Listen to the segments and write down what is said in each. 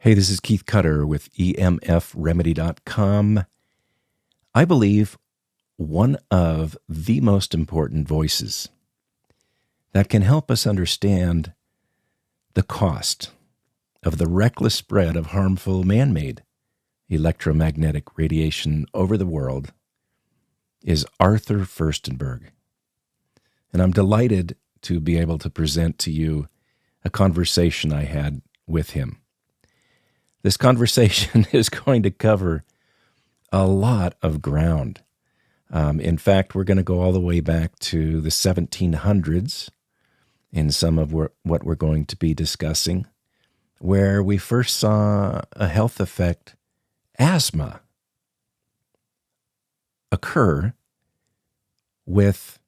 Hey, this is Keith Cutter with EMFremedy.com. I believe one of the most important voices that can help us understand the cost of the reckless spread of harmful man-made electromagnetic radiation over the world is Arthur Firstenberg. And I'm delighted to be able to present to you a conversation I had with him. This conversation is going to cover a lot of ground. In fact, we're going to go all the way back to the 1700s in some of what we're going to be discussing, where we first saw a health effect, asthma, occur with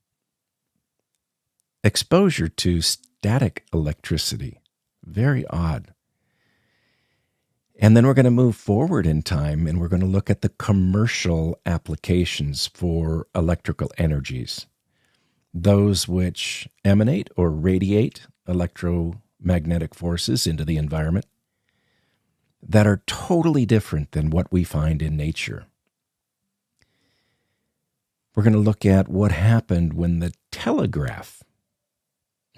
exposure to static electricity. Very odd. And then we're going to move forward in time, and we're going to look at the commercial applications for electrical energies, those which emanate or radiate electromagnetic forces into the environment that are totally different than what we find in nature. We're going to look at what happened when the telegraph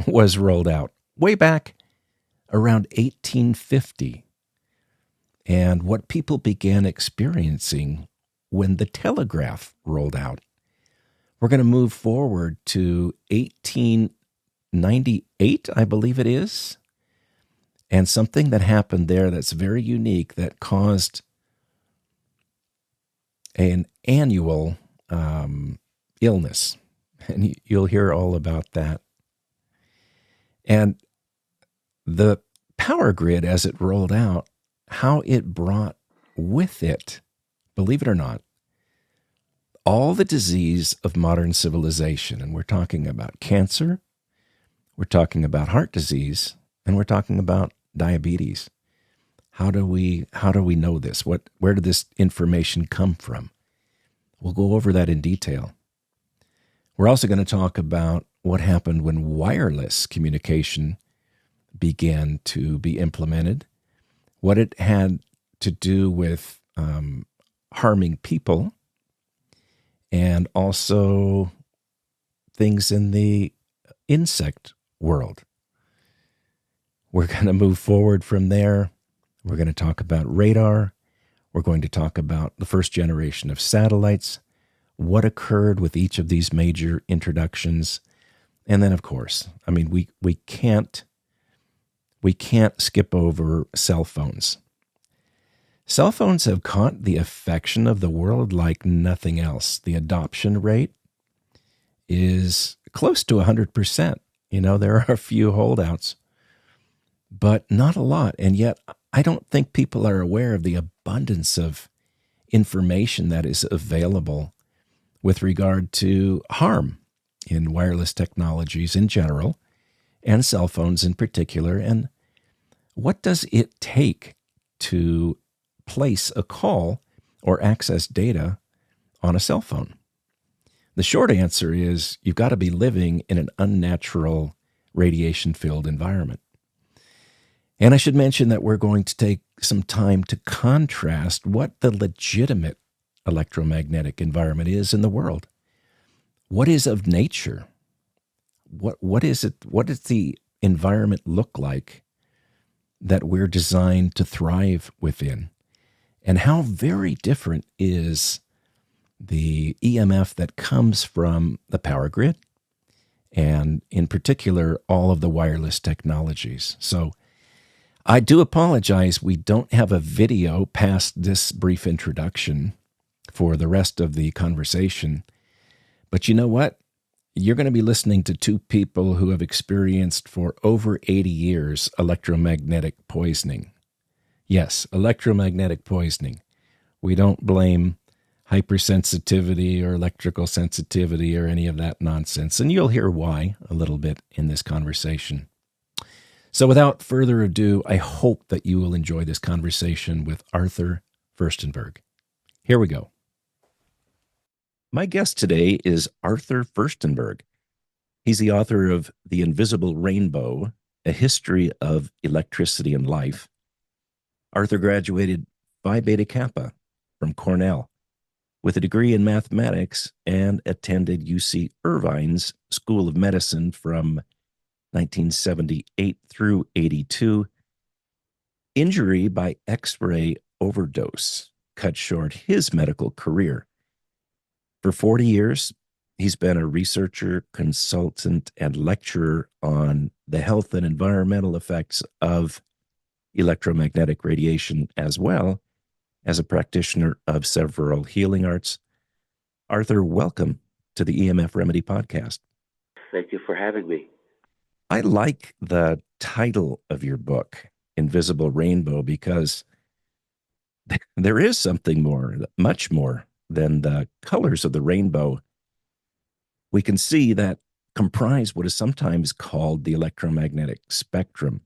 was rolled out way back around 1850. And what people began experiencing when the telegraph rolled out. We're going to move forward to 1898, I believe it is, and something that happened there that's very unique that caused an annual illness. And you'll hear all about that. And the power grid, as it rolled out, how it brought with it, believe it or not, all the disease of modern civilization. And we're talking about cancer, we're talking about heart disease, and we're talking about diabetes. How do we know this? Where did this information come from? We'll go over that in detail. We're also going to talk about what happened when wireless communication began to be implemented, what it had to do with harming people, and also things in the insect world. We're going to move forward from there. We're going to talk about radar. We're going to talk about the first generation of satellites, what occurred with each of these major introductions. And then, of course, I mean, we can't skip over cell phones. Cell phones have caught the affection of the world like nothing else. The adoption rate is close to 100%. You know, there are a few holdouts, but not a lot. And yet, I don't think people are aware of the abundance of information that is available with regard to harm in wireless technologies in general, and cell phones in particular. And what does it take to place a call or access data on a cell phone? The short answer is you've got to be living in an unnatural radiation-filled environment. And I should mention that we're going to take some time to contrast what the legitimate electromagnetic environment is in the world. What is of nature? What is it? What does the environment look like that we're designed to thrive within? And how very different is the EMF that comes from the power grid, and in particular, all of the wireless technologies. So I do apologize, we don't have a video past this brief introduction for the rest of the conversation. But you know what? You're going to be listening to two people who have experienced for over 80 years electromagnetic poisoning. Yes, electromagnetic poisoning. We don't blame hypersensitivity or electrical sensitivity or any of that nonsense. And you'll hear why a little bit in this conversation. So without further ado, I hope that you will enjoy this conversation with Arthur Firstenberg. Here we go. My guest today is Arthur Firstenberg. He's the author of The Invisible Rainbow, A History of Electricity and Life. Arthur graduated Phi Beta Kappa from Cornell with a degree in mathematics and attended UC Irvine's School of Medicine from 1978 through 82. Injury by X-ray overdose cut short his medical career. For 40 years, he's been a researcher, consultant, and lecturer on the health and environmental effects of electromagnetic radiation, as well as a practitioner of several healing arts. Arthur, welcome to the EMF Remedy podcast. Thank you for having me. I like the title of your book, Invisible Rainbow, because there is something more, much more than the colors of the rainbow. We can see that comprise what is sometimes called the electromagnetic spectrum.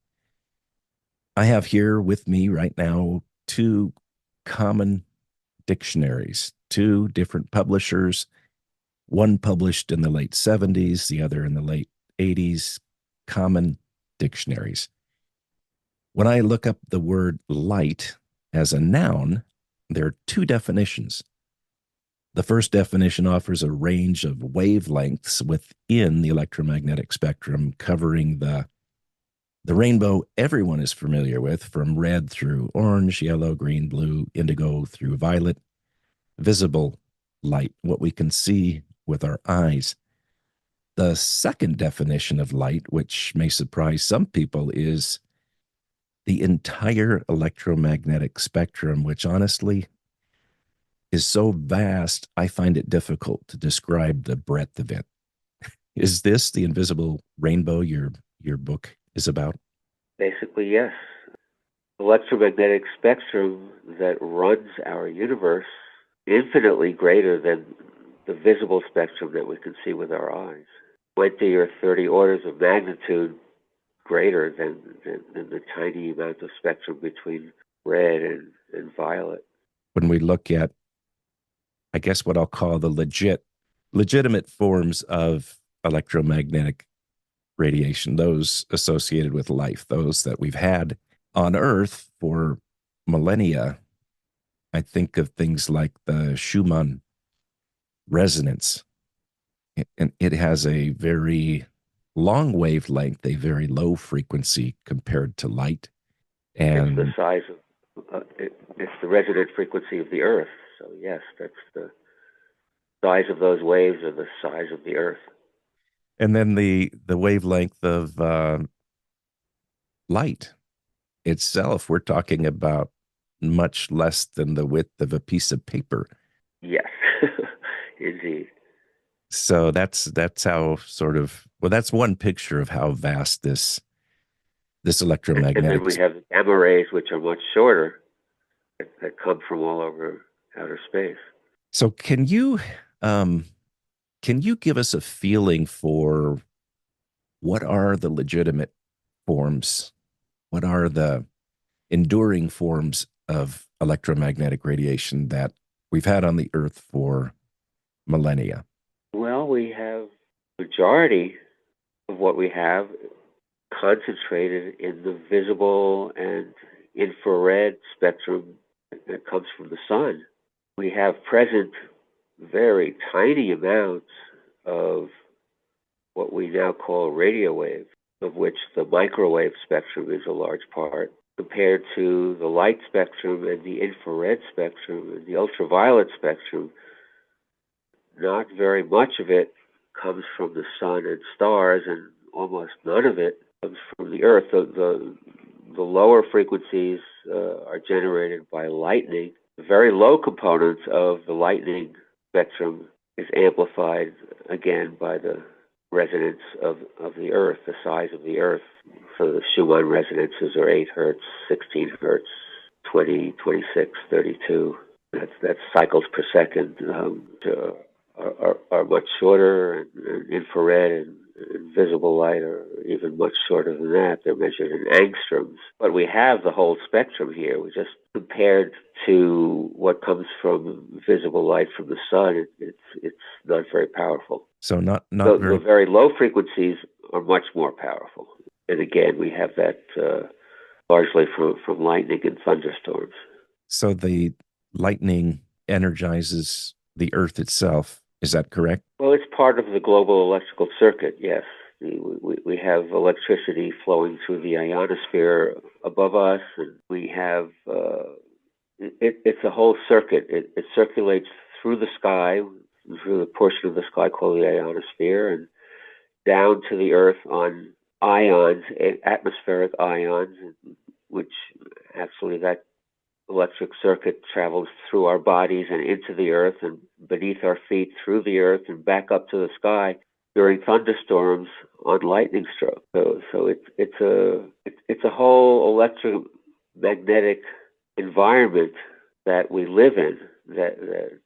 I have here with me right now two common dictionaries, two different publishers, one published in the late 70s, the other in the late 80s, common dictionaries. When I look up the word light as a noun, there are two definitions. The first definition offers a range of wavelengths within the electromagnetic spectrum, covering the rainbow everyone is familiar with, from red through orange, yellow, green, blue, indigo through violet. Visible light, what we can see with our eyes. The second definition of light, which may surprise some people, is the entire electromagnetic spectrum, which honestly is so vast, I find it difficult to describe the breadth of it. Is this the invisible rainbow your book is about? Basically, yes. Electromagnetic spectrum that runs our universe infinitely greater than the visible spectrum that we can see with our eyes. 20 or 30 orders of magnitude greater than the tiny amount of spectrum between red and violet. When we look at, I guess, what I'll call the legitimate forms of electromagnetic radiation, those associated with life, those that we've had on Earth for millennia, I think of things like the Schumann resonance. And it has a very long wavelength, a very low frequency compared to light. It's the And size of, it's the resonant frequency of the Earth. So yes, that's the size of those waves are the size of the Earth. then the wavelength of light itself, we're talking about much less than the width of a piece of paper. Yes, indeed. So that's how sort of, well, that's one picture of how vast this And then electromagnetic. we have the gamma rays, which are much shorter, that come from all over outer space. So um, can you give us a feeling for what are the legitimate forms? What are the enduring forms of electromagnetic radiation that we've had on the Earth for millennia? Well, we have majority of what we have concentrated in the visible and infrared spectrum that comes from the sun. We have present very tiny amounts of what we now call radio waves, of which the microwave spectrum is a large part, compared to the light spectrum and the infrared spectrum and the ultraviolet spectrum. Not very much of it comes from the sun and stars, and almost none of it comes from the Earth. The lower frequencies are generated by lightning. The very low components of the lightning spectrum is amplified again by the resonance of the Earth, the size of the Earth. So the Schumann resonances are 8 hertz, 16 hertz, 20, 26, 32. That's cycles per second. Are much shorter, and infrared and visible light are even much shorter than that. They're measured in angstroms. But we have the whole spectrum here. We just compared to what comes from visible light from the sun, it's not very powerful. So not The very low frequencies are much more powerful. And again, we have that largely from lightning and thunderstorms. So the lightning energizes the earth itself. Is that correct? Well, it's part of the global electrical circuit, yes. We have electricity flowing through the ionosphere above us, and we have it's a whole circuit. It circulates through the sky, through the portion of the sky called the ionosphere, and down to the earth on ions, atmospheric ions, which actually that electric circuit travels through our bodies and into the earth and beneath our feet, through the earth and back up to the sky during thunderstorms on lightning strokes. So it's a whole electromagnetic environment that we live in that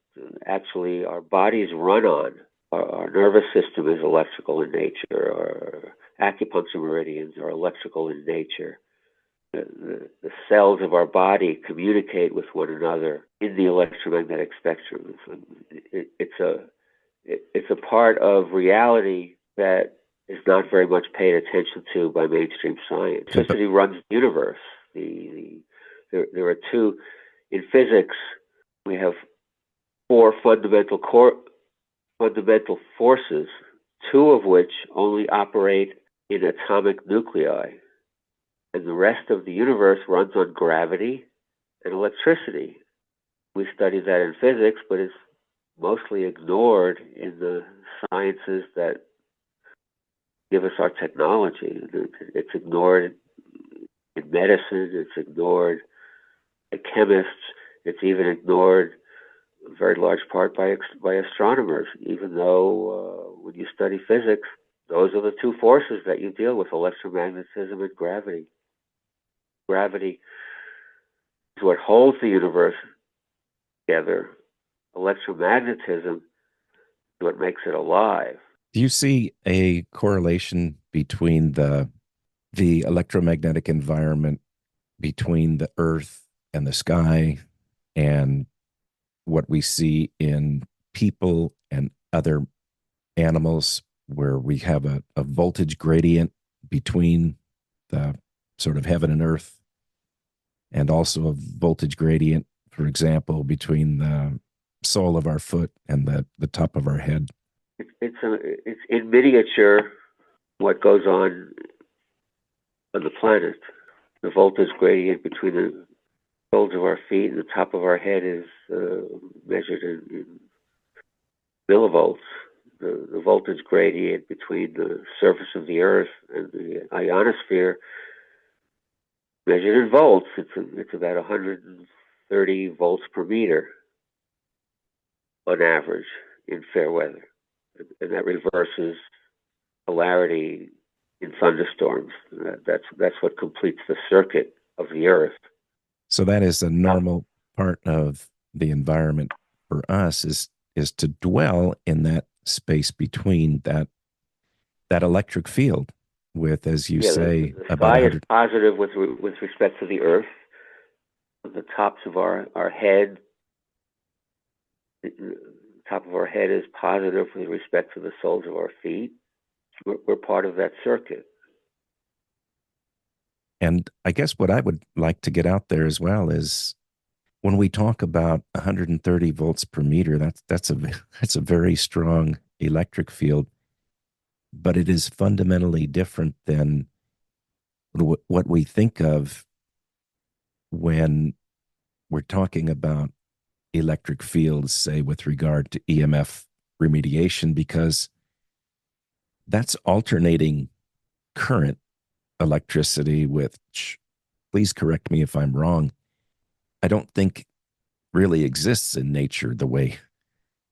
actually our bodies run on. Our nervous system is electrical in nature. Our acupuncture meridians are electrical in nature. The cells of our body communicate with one another in the electromagnetic spectrum. It's a part of reality that is not very much paid attention to by mainstream science. Electricity runs the universe. There are two in physics. We have four fundamental forces, two of which only operate in atomic nuclei. And the rest of the universe runs on gravity and electricity. We study that in physics, but it's mostly ignored in the sciences that give us our technology. It's ignored in medicine, it's ignored by chemists, it's even ignored in very large part by astronomers, even though when you study physics, those are the two forces that you deal with, electromagnetism and gravity. Gravity is what holds the universe together. Electromagnetism is what makes it alive. Do you see a correlation between the electromagnetic environment between the earth and the sky and what we see in people and other animals, where we have a voltage gradient between the sort of heaven and earth, and also a voltage gradient, for example, between the sole of our foot and the top of our head? It's in miniature what goes on the planet. The voltage gradient between the soles of our feet and the top of our head is measured in millivolts. The voltage gradient between the surface of the Earth and the ionosphere, measured in volts, it's about 130 volts per meter on average in fair weather. And that reverses polarity in thunderstorms. That's what completes the circuit of the Earth. So that is a normal part of the environment for us, is to dwell in that space between that electric field with, as you say, the about sky 100. is positive with respect to the Earth. The tops of our head, the top of our head is positive with respect to the soles of our feet. We're part of that circuit. And I guess what I would like to get out there as well is, when we talk about 130 volts per meter, that's a very strong electric field, but it is fundamentally different than what we think of when we're talking about electric fields, say with regard to EMF remediation, because that's alternating current electricity, which, please correct me if I'm wrong, I don't think really exists in nature the way,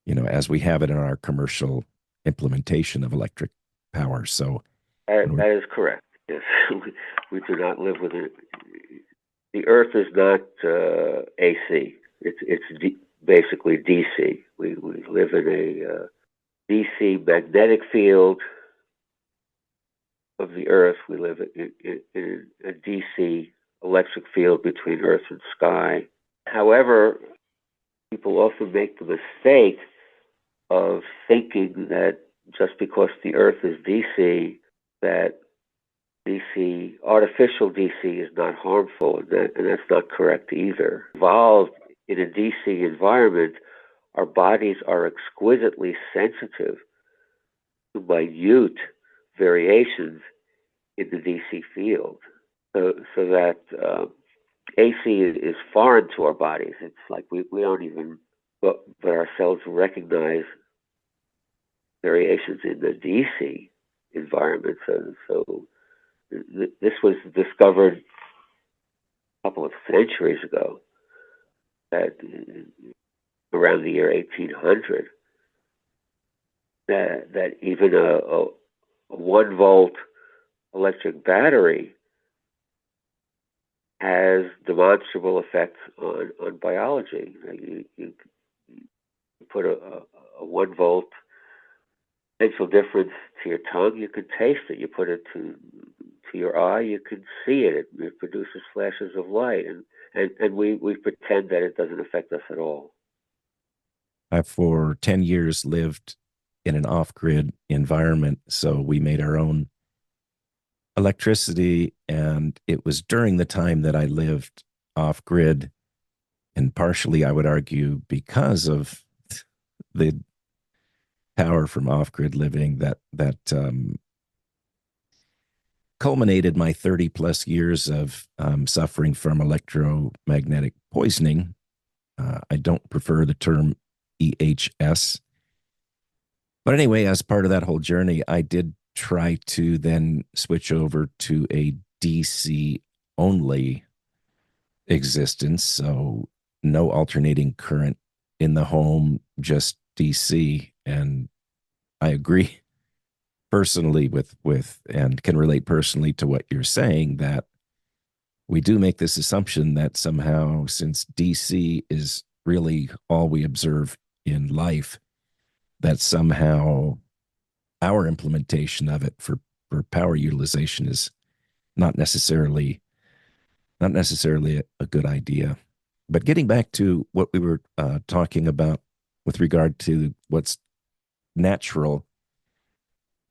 as we have it in our commercial implementation of electric power. So that is correct. Yes, we do not live with it. The Earth is not AC. It's basically DC. We live in a DC magnetic field of the Earth. We live in a DC electric field between Earth and sky. However, people often make the mistake of thinking that just because the Earth is DC, that DC, artificial DC is not harmful, and that's not correct either. Evolved in a DC environment, our bodies are exquisitely sensitive to minute variations in the DC field, so that AC is foreign to our bodies. It's like we don't even, but ourselves recognize variations in the DC environment. So this was discovered a couple of centuries ago, that around the year 1800, that even a 1 volt electric battery has demonstrable effects on biology. You put a 1 volt potential difference to your tongue, you can taste it. You put it to your eye, you can see it. It produces flashes of light, and we pretend that it doesn't affect us at all. I've for 10 years lived in an off-grid environment, so we made our own electricity, and it was during the time that I lived off-grid, and partially I would argue because of the power from off-grid living that culminated my 30 plus years of suffering from electromagnetic poisoning. I don't prefer the term EHS. But anyway, as part of that whole journey, I did try to then switch over to a DC only existence. So no alternating current in the home, just DC. And I agree personally with and can relate personally to what you're saying, that we do make this assumption that somehow, since DC is really all we observe in life, that somehow our implementation of it for power utilization is not necessarily a good idea. But getting back to what we were talking about with regard to what's natural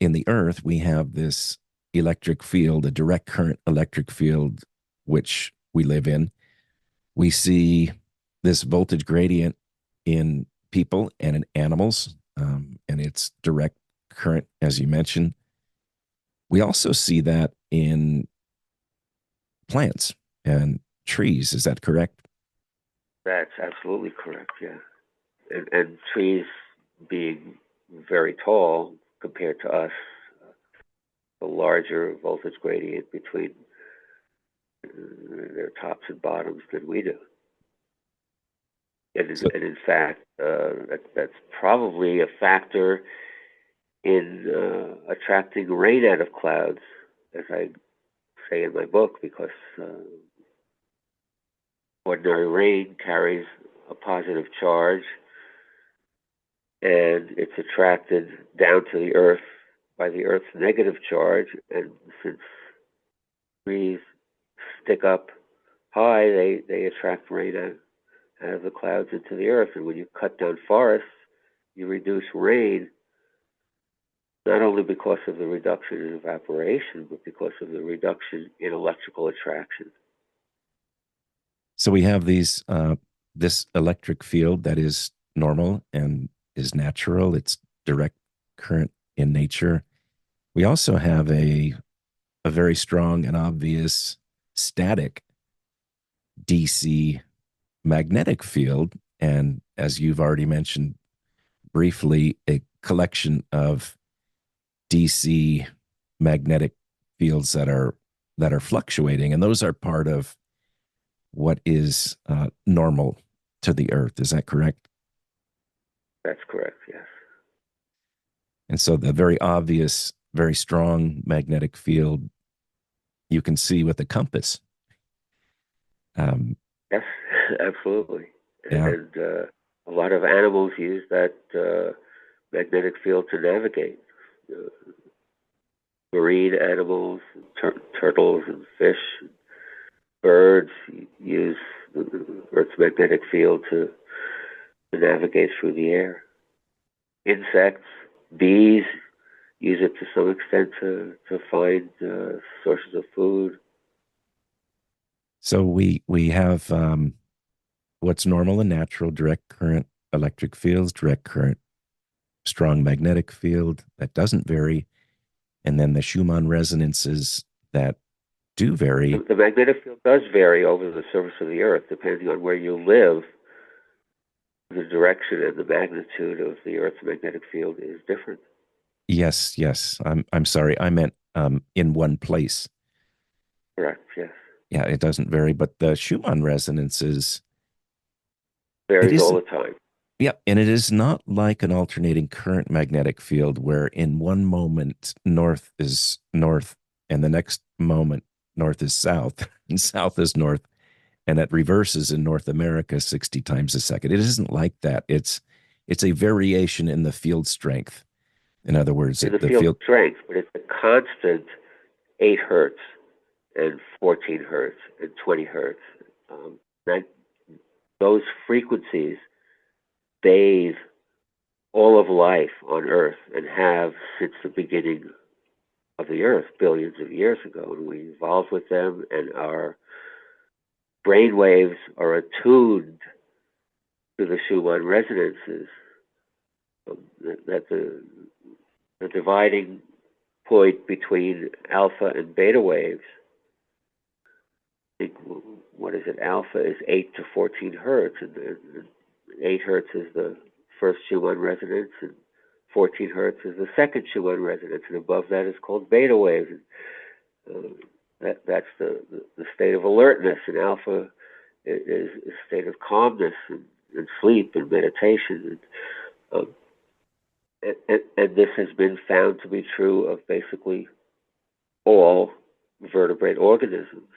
in the earth, we have this electric field, a direct current electric field, which we live in. We see this voltage gradient in people and in animals, and it's direct current, as you mentioned. We also see that in plants and trees. Is that correct? That's absolutely correct, yeah. And trees being very tall compared to us, a larger voltage gradient between their tops and bottoms than we do. And, So, and in fact, that's probably a factor in attracting rain out of clouds, as I say in my book, because ordinary rain carries a positive charge, and it's attracted down to the earth by the earth's negative charge. And since trees stick up high, they attract rain out of the clouds into the earth. And when you cut down forests, you reduce rain, not only because of the reduction in evaporation, but because of the reduction in electrical attraction. so we have this electric field that is normal and is natural. It's direct current in nature. We also have a very strong and obvious static DC magnetic field. And as you've already mentioned briefly, a collection of DC magnetic fields that are fluctuating, and those are part of what is normal to the Earth. Is that correct? That's correct, yes. And so the very obvious, very strong magnetic field you can see with a compass. Um, Yes, absolutely. yeah. And a lot of animals use that magnetic field to navigate. Marine animals, turtles and fish, birds use the Earth's magnetic field to navigate through the air. Insects, bees use it to some extent to find sources of food. So we have what's normal and natural: direct current, electric fields, direct current, strong magnetic field that doesn't vary, and then the Schumann resonances that do vary. The magnetic field does vary over the surface of the Earth, depending on where you live. The direction and the magnitude of the Earth's magnetic field is different. Yes, yes. I'm sorry. I meant in one place. Correct. Yes. Yeah, it doesn't vary, but the Schumann resonances, it Varies all isn't. the time. Yeah, and it is not like an alternating current magnetic field where in one moment north is north and the next moment north is south and south is north, and it reverses in North America 60 times a second. It isn't like that. It's a variation in the field strength. In other words, In the the field field. strength, but it's a constant 8 hertz and 14 hertz and 20 hertz. That those frequencies bathe all of life on Earth and have since the beginning of the Earth, billions of years ago. And we evolved with them, and our brain waves are attuned to the Schumann resonances. That the dividing point between alpha and beta waves, I think, what is it? Alpha is 8 to 14 hertz, and 8 hertz is the first Schumann resonance, and 14 hertz is the second Schumann resonance, and above that is called beta waves. That's the state of alertness, and alpha is a state of calmness and sleep and meditation. And this has been found to be true of basically all vertebrate organisms,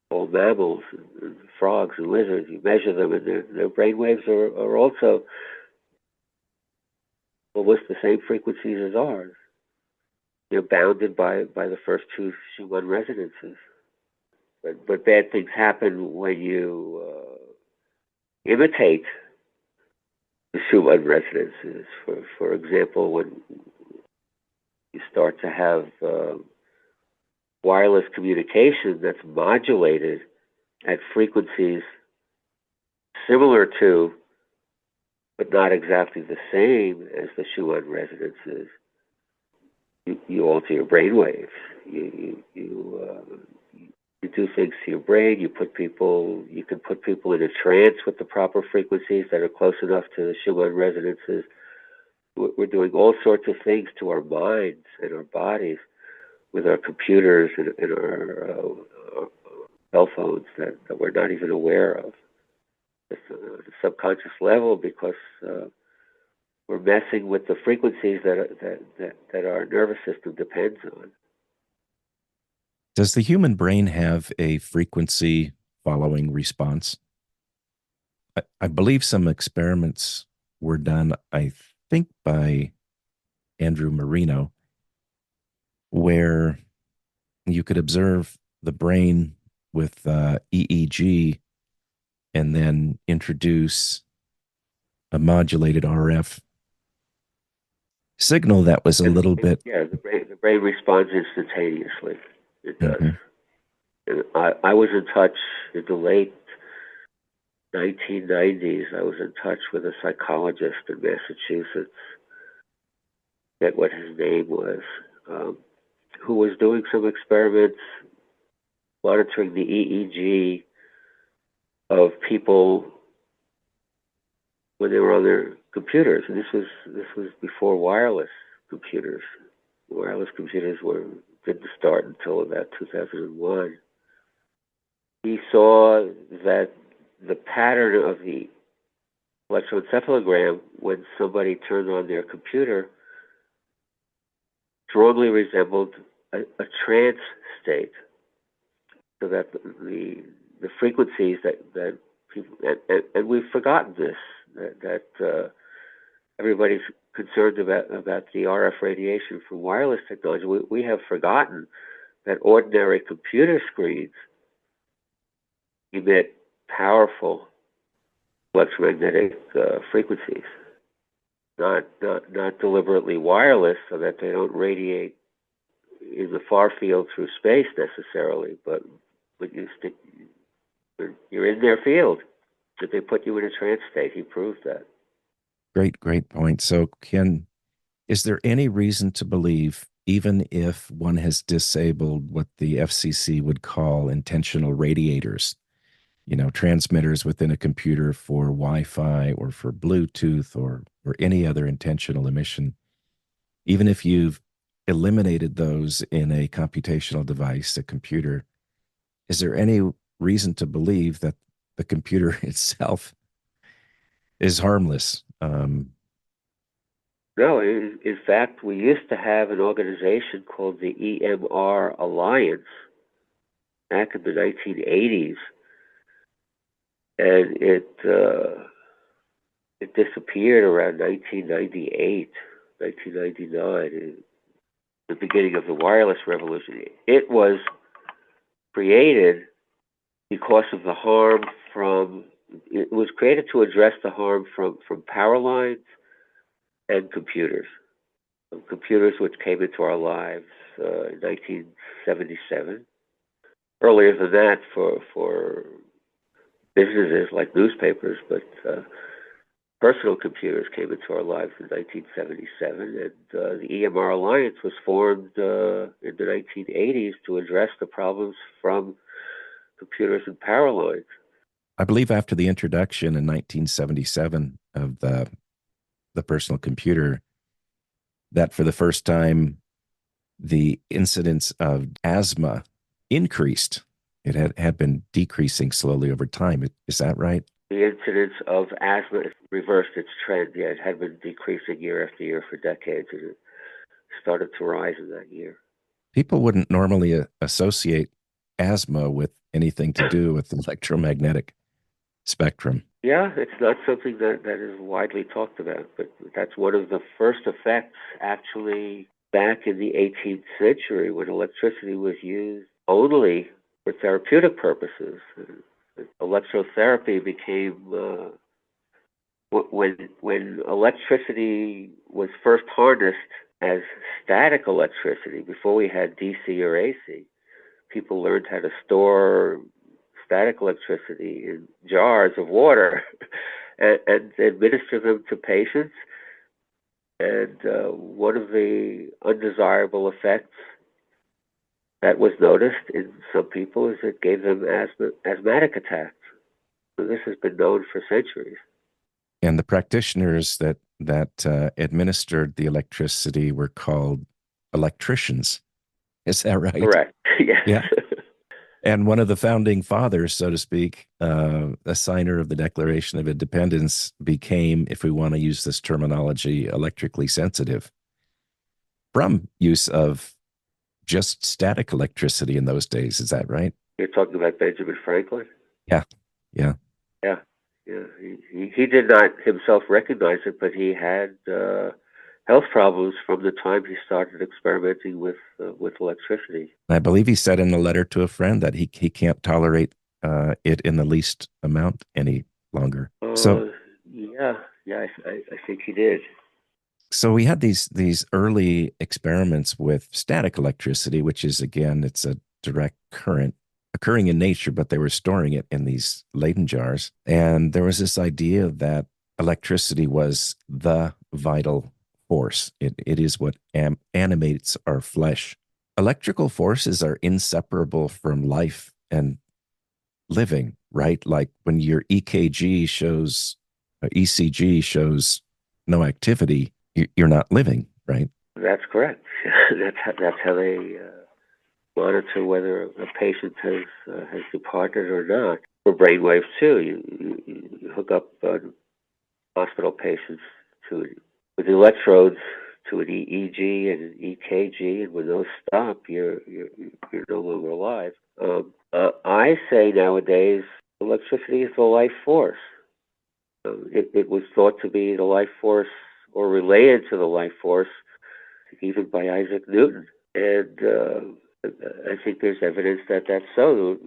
all mammals and frogs and lizards. You measure them, and their brain waves are also almost the same frequencies as ours. They're bounded by the first two Schumann resonances. But bad things happen when you imitate the Schumann resonances. For example, when you start to have wireless communication that's modulated at frequencies similar to, but not exactly the same as the Schumann resonances, you alter your brain waves. You do things to your brain. You can put people in a trance with the proper frequencies that are close enough to the Schumann resonances. We're doing all sorts of things to our minds and our bodies with our computers and our cell phones that we're not even aware of. It's on a subconscious level, because we're messing with the frequencies that our nervous system depends on. Does the human brain have a frequency following response? I believe some experiments were done, I think by Andrew Marino, where you could observe the brain with EEG and then introduce a modulated RF signal that was a little bit. Yeah, the brain responds instantaneously. It does. Mhm. And I was in touch in the late 1990s. I was in touch with a psychologist in Massachusetts. I forget what his name was, who was doing some experiments monitoring the EEG of people when they were on their computers. And this was before wireless computers. Wireless computers didn't start until about 2001. He saw that the pattern of the electroencephalogram when somebody turned on their computer strongly resembled a trance state. So that the frequencies that people, and we've forgotten this, that everybody's concerned about the RF radiation from wireless technology. We have forgotten that ordinary computer screens emit powerful electromagnetic frequencies. not deliberately wireless so that they don't radiate in the far field through space necessarily, but you're in their field. That they put you in a trance state. He proved that. Great point. So, Ken, is there any reason to believe, even if one has disabled what the FCC would call intentional radiators, transmitters within a computer for Wi-Fi or for Bluetooth or any other intentional emission, even if you've eliminated those in a computational device, a computer, is there any reason to believe that the computer itself is harmless? No, in fact, we used to have an organization called the EMR Alliance back in the 1980s, and it disappeared around 1998, 1999, the beginning of the wireless revolution. It was created because of the harm from. It was created to address the harm from power lines and computers. Computers which came into our lives in 1977. Earlier than that, for businesses like newspapers, but personal computers came into our lives in 1977, and the EMR Alliance was formed in the 1980s to address the problems from computers and power lines. I believe after the introduction in 1977 of the personal computer, that for the first time, the incidence of asthma increased. It had been decreasing slowly over time. Is that right? The incidence of asthma reversed its trend. Yeah, it had been decreasing year after year for decades, and it started to rise in that year. People wouldn't normally associate asthma with anything to do with the electromagnetic spectrum. Yeah, it's not something that is widely talked about, but that's one of the first effects actually back in the 18th century when electricity was used only for therapeutic purposes. Electrotherapy became, when electricity was first harnessed as static electricity, before we had DC or AC, people learned how to store static electricity in jars of water and administer them to patients. And one of the undesirable effects that was noticed in some people is it gave them asthmatic attacks. So this has been known for centuries. And the practitioners that administered the electricity were called electricians. Is that right? Correct. Yes. Yeah. And one of the founding fathers, so to speak, a signer of the Declaration of Independence, became, if we want to use this terminology, electrically sensitive from use of just static electricity in those days. Is that right? You're talking about Benjamin Franklin? Yeah. Yeah. He did not himself recognize it, but he had health problems from the time he started experimenting with electricity. I believe he said in a letter to a friend that he can't tolerate it in the least amount any longer. I think he did. So we had these early experiments with static electricity, which is, again, it's a direct current occurring in nature, but they were storing it in these Leyden jars. And there was this idea that electricity was the vital force. It is what animates our flesh. Electrical forces are inseparable from life and living, right? Like when your ECG shows no activity, you're not living, right? That's correct. that's how they monitor whether a patient has departed or not. For brainwaves too, you hook up hospital patients with electrodes to an EEG and an EKG, and when those stop, you're no longer alive. I say nowadays, electricity is the life force. It was thought to be the life force, or related to the life force, even by Isaac Newton. And I think there's evidence that that's so.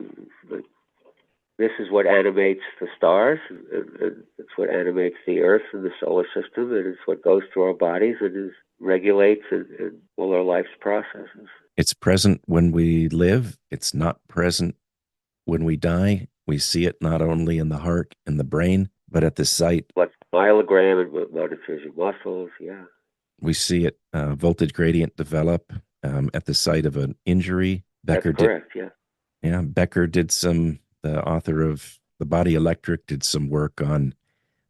this is what animates the stars, and it's what animates the Earth and the solar system, and it's what goes through our bodies and regulates and all our life's processes. It's present when we live. It's not present when we die. We see it not only in the heart and the brain, but at the site. What's myelogram and what it is your muscles, yeah. We see it voltage gradient develop at the site of an injury. That's correct, yeah. Yeah, Becker did some, the author of The Body Electric, did some work on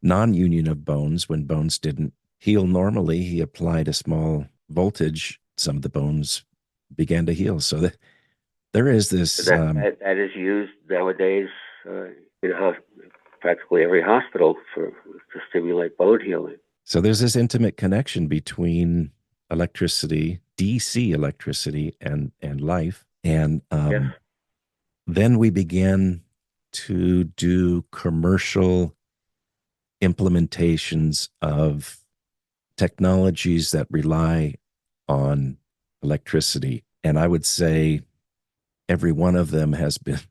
non-union of bones. When bones didn't heal normally, he applied a small voltage. Some of the bones began to heal. So there is this. That is used nowadays in practically every hospital to stimulate bone healing. So there's this intimate connection between electricity, DC electricity, and life. And yes. Then we began to do commercial implementations of technologies that rely on electricity. And I would say every one of them has been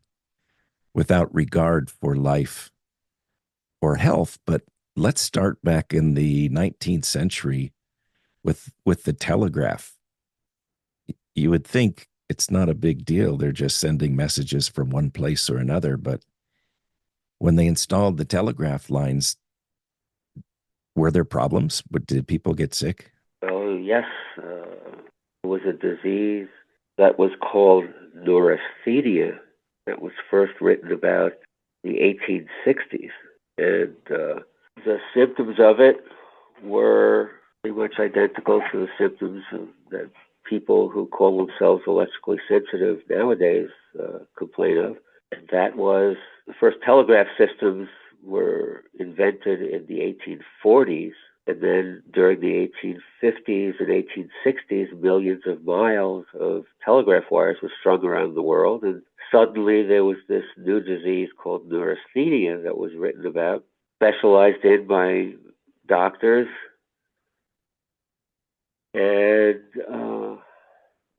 without regard for life or health. But let's start back in the 19th century with the telegraph. You would think it's not a big deal. They're just sending messages from one place or another. But when they installed the telegraph lines, were there problems? Did people get sick? Oh, yes. It was a disease that was called neurasthenia that was first written about in the 1860s. And the symptoms of it were pretty much identical to the symptoms that people who call themselves electrically sensitive nowadays complain of. And that was the first telegraph systems were invented in the 1840s. And then during the 1850s and 1860s, millions of miles of telegraph wires were strung around the world. And suddenly there was this new disease called neurasthenia that was written about, specialized in by doctors. And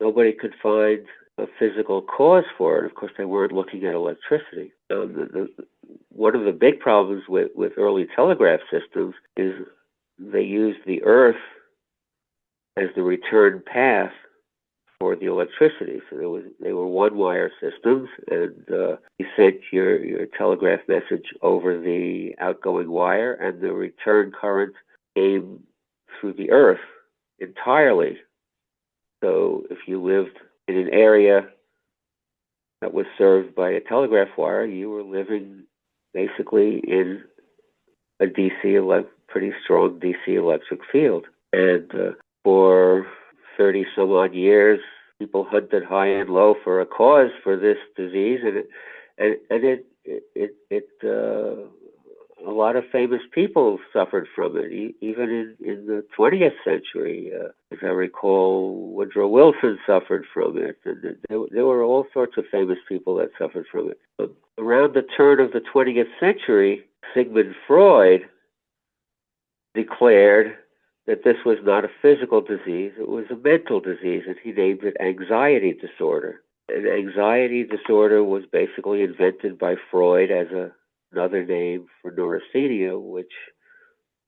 nobody could find a physical cause for it. Of course, they weren't looking at electricity. One of the big problems with early telegraph systems is they used the earth as the return path for the electricity. So they were one-wire systems, and you sent your telegraph message over the outgoing wire, and the return current came through the earth entirely. So if you lived in an area that was served by a telegraph wire, you were living basically in a pretty strong DC electric field. And for 30 some odd years, people hunted high and low for a cause for this disease, and a lot of famous people suffered from it, even in the 20th century. As I recall, Woodrow Wilson suffered from it, and there were all sorts of famous people that suffered from it. But around the turn of the 20th century, Sigmund Freud declared that this was not a physical disease, it was a mental disease, and he named it anxiety disorder. And anxiety disorder was basically invented by Freud as another name for neurasthenia, which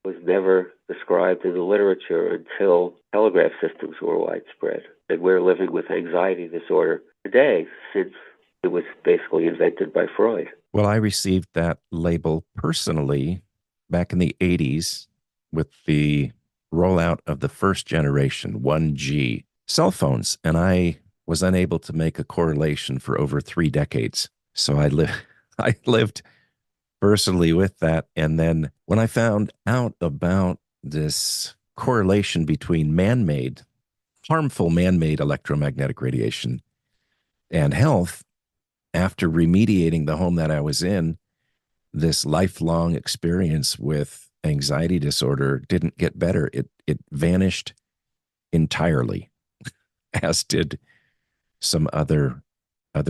was never described in the literature until telegraph systems were widespread. And we're living with anxiety disorder today, since it was basically invented by Freud. Well, I received that label personally back in the 80s with the rollout of the first generation 1G cell phones, and I was unable to make a correlation for over 3 decades. So I lived personally with that. And then when I found out about this correlation between harmful man-made electromagnetic radiation and health, after remediating the home that I was in, this lifelong experience with anxiety disorder didn't get better. It vanished entirely, as did some other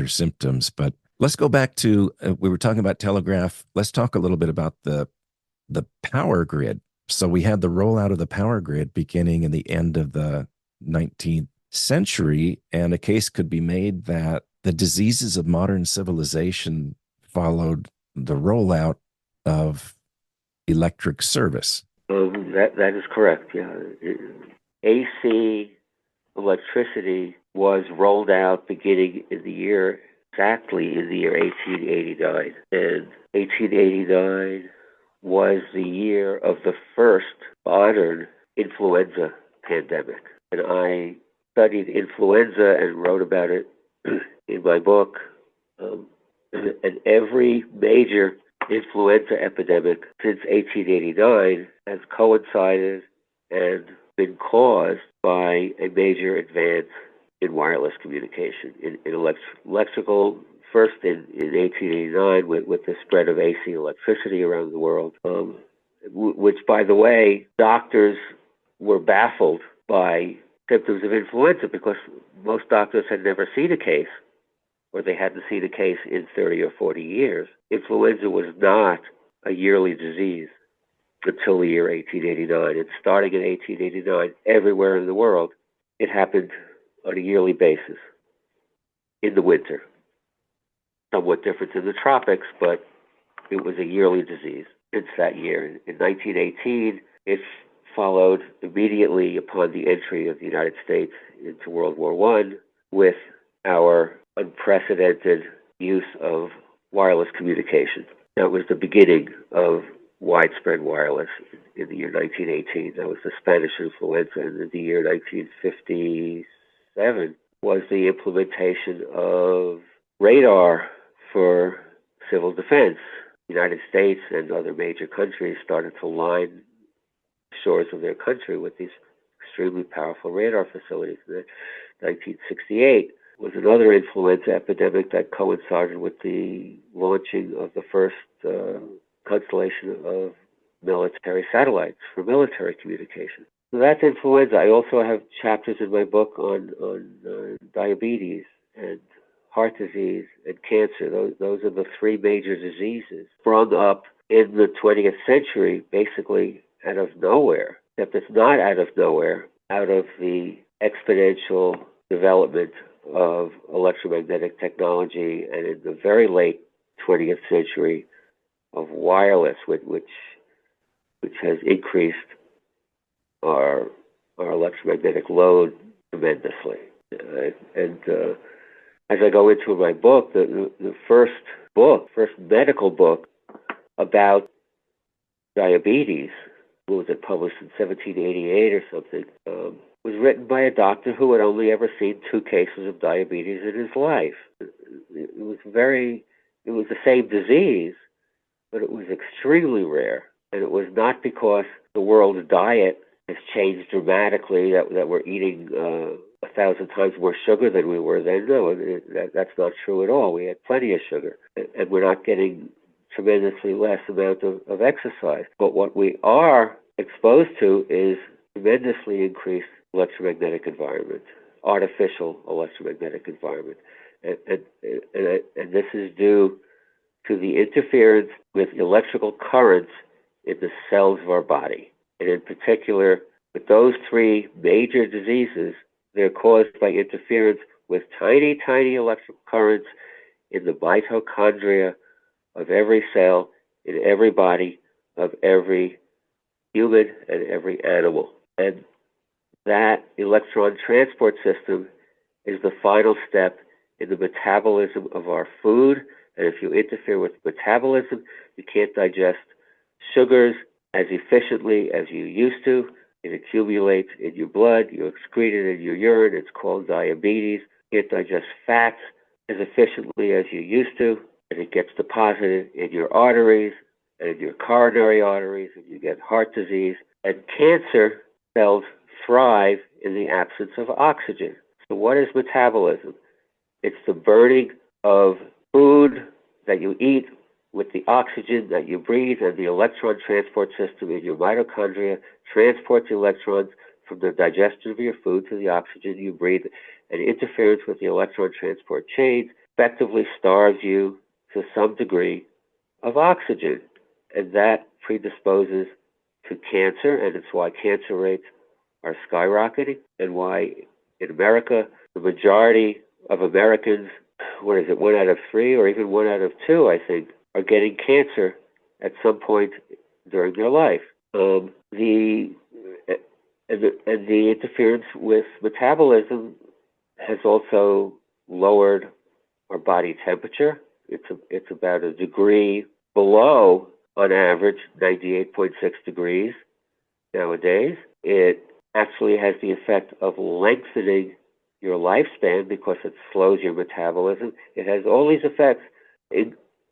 symptoms. But let's go back to, we were talking about telegraph. Let's talk a little bit about the power grid. So we had the rollout of the power grid beginning in the end of the 19th century, and a case could be made that the diseases of modern civilization followed the rollout of electric service. That is correct. Yeah, AC electricity was rolled out beginning in the year exactly in the year 1889, and 1889 was the year of the first modern influenza pandemic. And I studied influenza and wrote about it in my book. And every major influenza epidemic since 1889 has coincided and been caused by a major advance in wireless communication, in electrical, first in 1889 with the spread of AC electricity around the world, which, by the way, doctors were baffled by symptoms of influenza because most doctors had never seen a case, or they hadn't seen a case in 30 or 40 years. Influenza was not a yearly disease until the year 1889. And starting in 1889, everywhere in the world, it happened on a yearly basis in the winter. Somewhat different in the tropics, but it was a yearly disease since that year. In 1918, it followed immediately upon the entry of the United States into World War I with our unprecedented use of wireless communication. That was the beginning of widespread wireless in the year 1918. That was the Spanish influenza. And in the year 1957 was the implementation of radar for civil defense. The United States and other major countries started to line the shores of their country with these extremely powerful radar facilities. In 1968 was another influenza epidemic that coincided with the launching of the first constellation of military satellites for military communication. So that's influenza. I also have chapters in my book on diabetes and heart disease and cancer. Those are the three major diseases sprung up in the 20th century, basically out of nowhere. Except it's not out of nowhere, out of the exponential development of electromagnetic technology, and in the very late 20th century of wireless, which has increased our electromagnetic load tremendously. And as I go into my book, the first medical book about diabetes, was it published in 1788 or something, was written by a doctor who had only ever seen 2 cases of diabetes in his life. It was the same disease, but it was extremely rare. And it was not because the world's diet has changed dramatically, that we're eating 1,000 times more sugar than we were then. No, that's not true at all. We had plenty of sugar, and we're not getting tremendously less amount of exercise. But what we are exposed to is tremendously increased electromagnetic environment, artificial electromagnetic environment. And this is due to the interference with electrical currents in the cells of our body. And in particular, with those 3 major diseases, they're caused by interference with tiny, tiny electrical currents in the mitochondria of every cell, in every body, of every human and every animal. And that electron transport system is the final step in the metabolism of our food. And if you interfere with metabolism, you can't digest sugars as efficiently as you used to. It accumulates in your blood, you excrete it in your urine. It's called diabetes. You can't digest fats as efficiently as you used to, and it gets deposited in your arteries and in your coronary arteries, and you get heart disease. And cancer cells thrive in the absence of oxygen. So what is metabolism? It's the burning of food that you eat with the oxygen that you breathe, and the electron transport system in your mitochondria transports electrons from the digestion of your food to the oxygen you breathe, and interference with the electron transport chain effectively starves you to some degree of oxygen, and that predisposes to cancer, and it's why cancer rates are skyrocketing, and why in America the majority of Americans what is it, 1 out of 3 or even 1 out of 2, I think, are getting cancer at some point during their life. The interference with metabolism has also lowered our body temperature. It's about a degree below, on average, 98.6 degrees nowadays. It actually has the effect of lengthening your lifespan because it slows your metabolism. It has all these effects,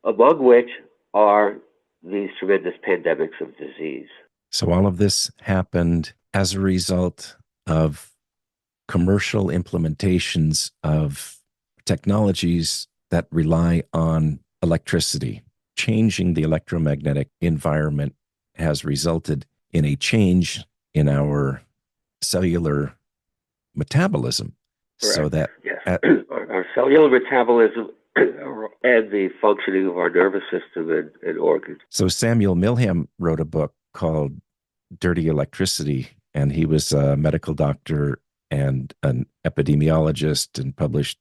among which are these tremendous pandemics of disease. So all of this happened as a result of commercial implementations of technologies that rely on electricity. Changing the electromagnetic environment has resulted in a change in our cellular metabolism. Correct. So that yes, our cellular metabolism and the functioning of our nervous system and organs. So Samuel Milham wrote a book called Dirty Electricity, and he was a medical doctor and an epidemiologist and published,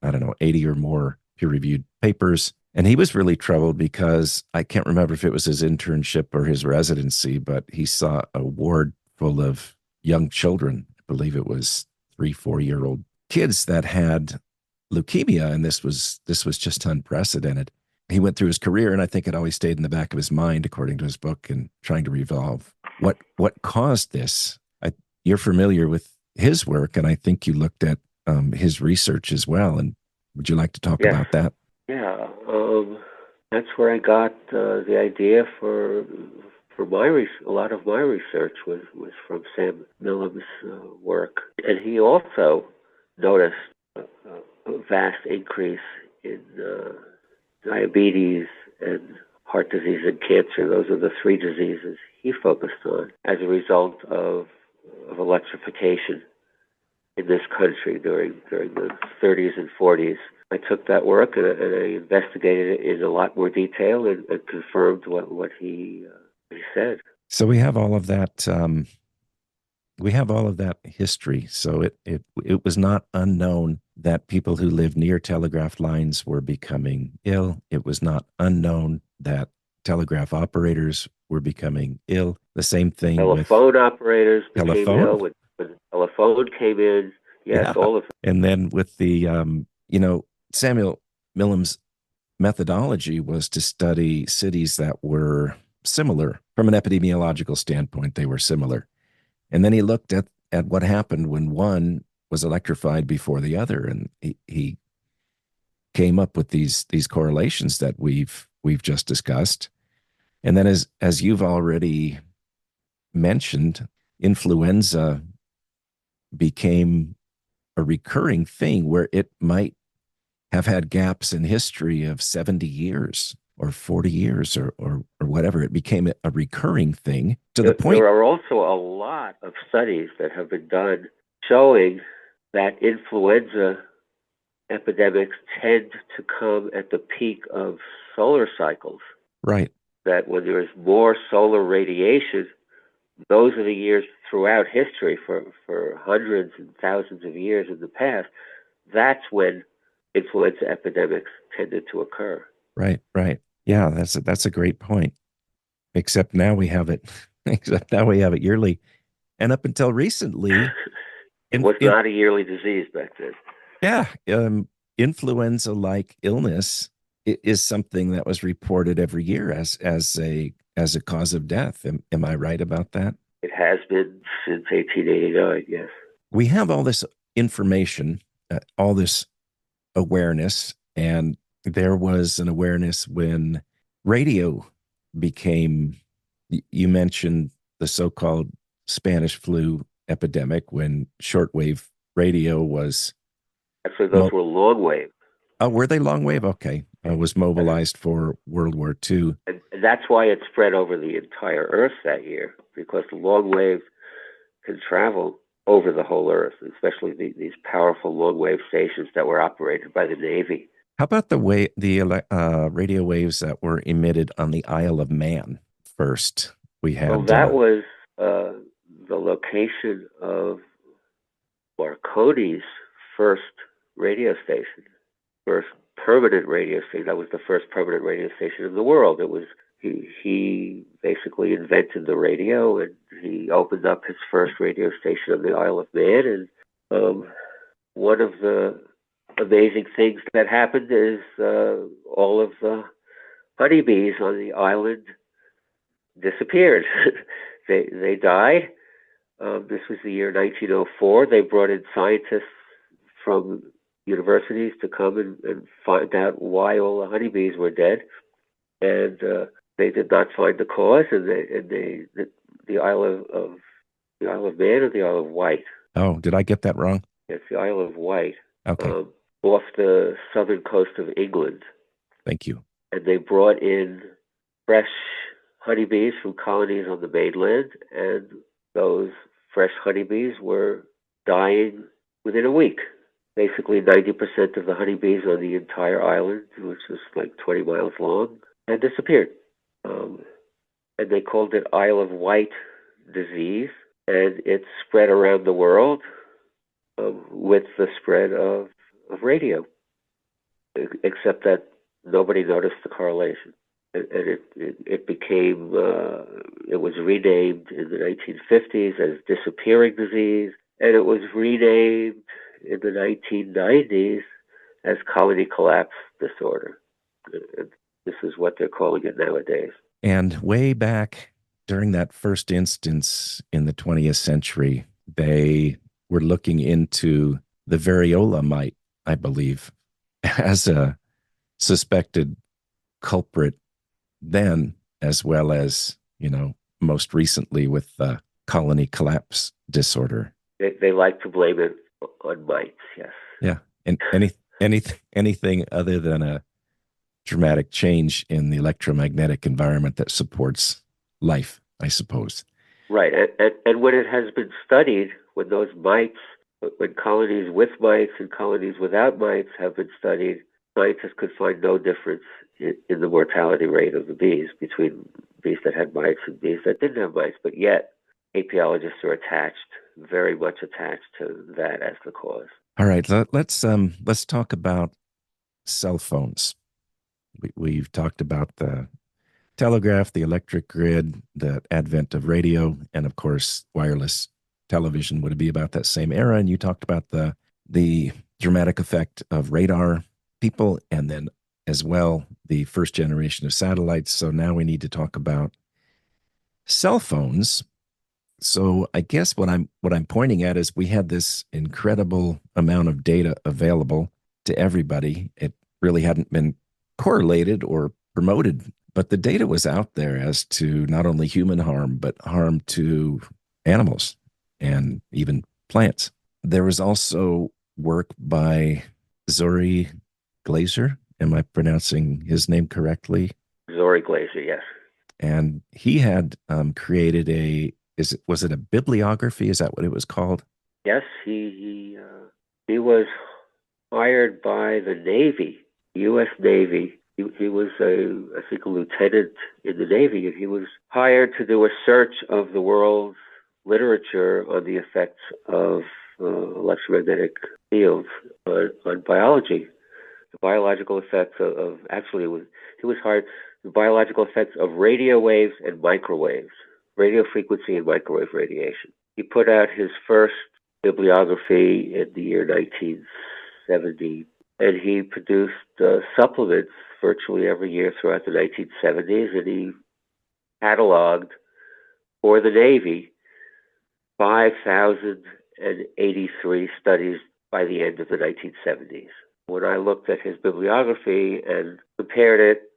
80 or more peer-reviewed papers. And he was really troubled because I can't remember if it was his internship or his residency, but he saw a ward full of young children. I believe it was 3-4-year-old kids that had leukemia, and this was just unprecedented. He went through his career, and I think it always stayed in the back of his mind, according to his book, and trying to revolve what caused this. You're familiar with his work, and I think you looked at his research as well. And would you like to talk about that? Yeah, that's where I got the idea for a lot of my research was from Sam Milham's work, and he also noticed a vast increase in diabetes and heart disease and cancer. Those are the 3 diseases he focused on as a result of electrification in this country during the 30s and 40s. I took that work and I investigated it in a lot more detail and confirmed what he said. So we have all of that. We have all of that history. So it was not unknown that people who lived near telegraph lines were becoming ill. It was not unknown that telegraph operators were becoming ill. The same thing telephone operators became ill when the telephone came in. Yes, all of it. And then with the Samuel Milham's methodology was to study cities that were similar from an epidemiological standpoint. They were similar. And then he looked at what happened when one was electrified before the other, and he came up with these correlations that we've just discussed. And then, as you've already mentioned, influenza became a recurring thing where it might have had gaps in history of 70 years or 40 years or whatever. It became a recurring thing to the point. There are also a lot of studies that have been done showing that influenza epidemics tend to come at the peak of solar cycles. Right. That when there is more solar radiation, those are the years throughout history for hundreds and thousands of years in the past. That's when influenza epidemics tended to occur. Right. Yeah, that's a great point. Except now we have it. Except now we have it yearly, and up until recently, it was not a yearly disease back then. Yeah, influenza-like illness is something that was reported every year as a cause of death. Am I right about that? It has been since 1889. Yes. We have all this information, all this awareness, and there was an awareness when radio became, you mentioned the so-called Spanish flu epidemic, when shortwave radio was... Actually, those were long wave. Oh, were they long wave? Okay. Was mobilized for World War II. And that's why it spread over the entire Earth that year, because the long wave can travel over the whole Earth, especially these powerful long wave stations that were operated by the Navy. How about the radio waves that were emitted on the Isle of Man first? We had. Well, that was the location of Marconi's first radio station. first permanent radio station. That was the first permanent radio station in the world. It was he basically invented the radio, and he opened up his first radio station on the Isle of Man. And one of the amazing things that happened is all of the honeybees on the island disappeared. They died. This was the year 1904. They brought in scientists from universities to come and find out why all the honeybees were dead, and they did not find the cause. And the Isle of Man or the Isle of Wight. Oh, did I get that wrong? It's the Isle of Wight. Okay. Off the southern coast of England. Thank you. And they brought in fresh honeybees from colonies on the mainland, and those fresh honeybees were dying within a week. Basically, 90% of the honeybees on the entire island, which was like 20 miles long, had disappeared. And they called it Isle of Wight disease, and it spread around the world with the spread of radio, except that nobody noticed the correlation. And it became, it was renamed in the 1950s as disappearing disease, and it was renamed in the 1990s as colony collapse disorder. And this is what they're calling it nowadays. And way back during that first instance in the 20th century, they were looking into the variola mite, I believe, as a suspected culprit then, as well as, most recently with the colony collapse disorder. They like to blame it on mites, yes. Yeah. And anything other than a dramatic change in the electromagnetic environment that supports life, I suppose. Right. And when it has been studied, when those mites, when colonies with mites and colonies without mites have been studied, scientists could find no difference in the mortality rate of the bees between bees that had mites and bees that didn't have mites. But yet, apiologists are very much attached to that as the cause. All right, let's talk about cell phones. We've talked about the telegraph, the electric grid, the advent of radio, and of course, wireless television would be about that same era. And you talked about the dramatic effect of radar people, and then as well the first generation of satellites. So now we need to talk about cell phones. So I guess what I'm pointing at is we had this incredible amount of data available to everybody. It really hadn't been correlated or promoted, but the data was out there as to not only human harm, but harm to animals and even plants. There was also work by Zori Glaser. Am I pronouncing his name correctly? Zori Glaser, yes. And he had created was it a bibliography? Is that what it was called? Yes, he was hired by the Navy, U.S. Navy. He was I think a lieutenant in the Navy, and he was hired to do a search of the world's literature on the effects of electromagnetic fields on biology. The biological effects he was hired, the biological effects of radio waves and microwaves, radio frequency and microwave radiation. He put out his first bibliography in the year 1970, and he produced supplements virtually every year throughout the 1970s, and he cataloged for the Navy 5,083 studies by the end of the 1970s. When I looked at his bibliography and compared it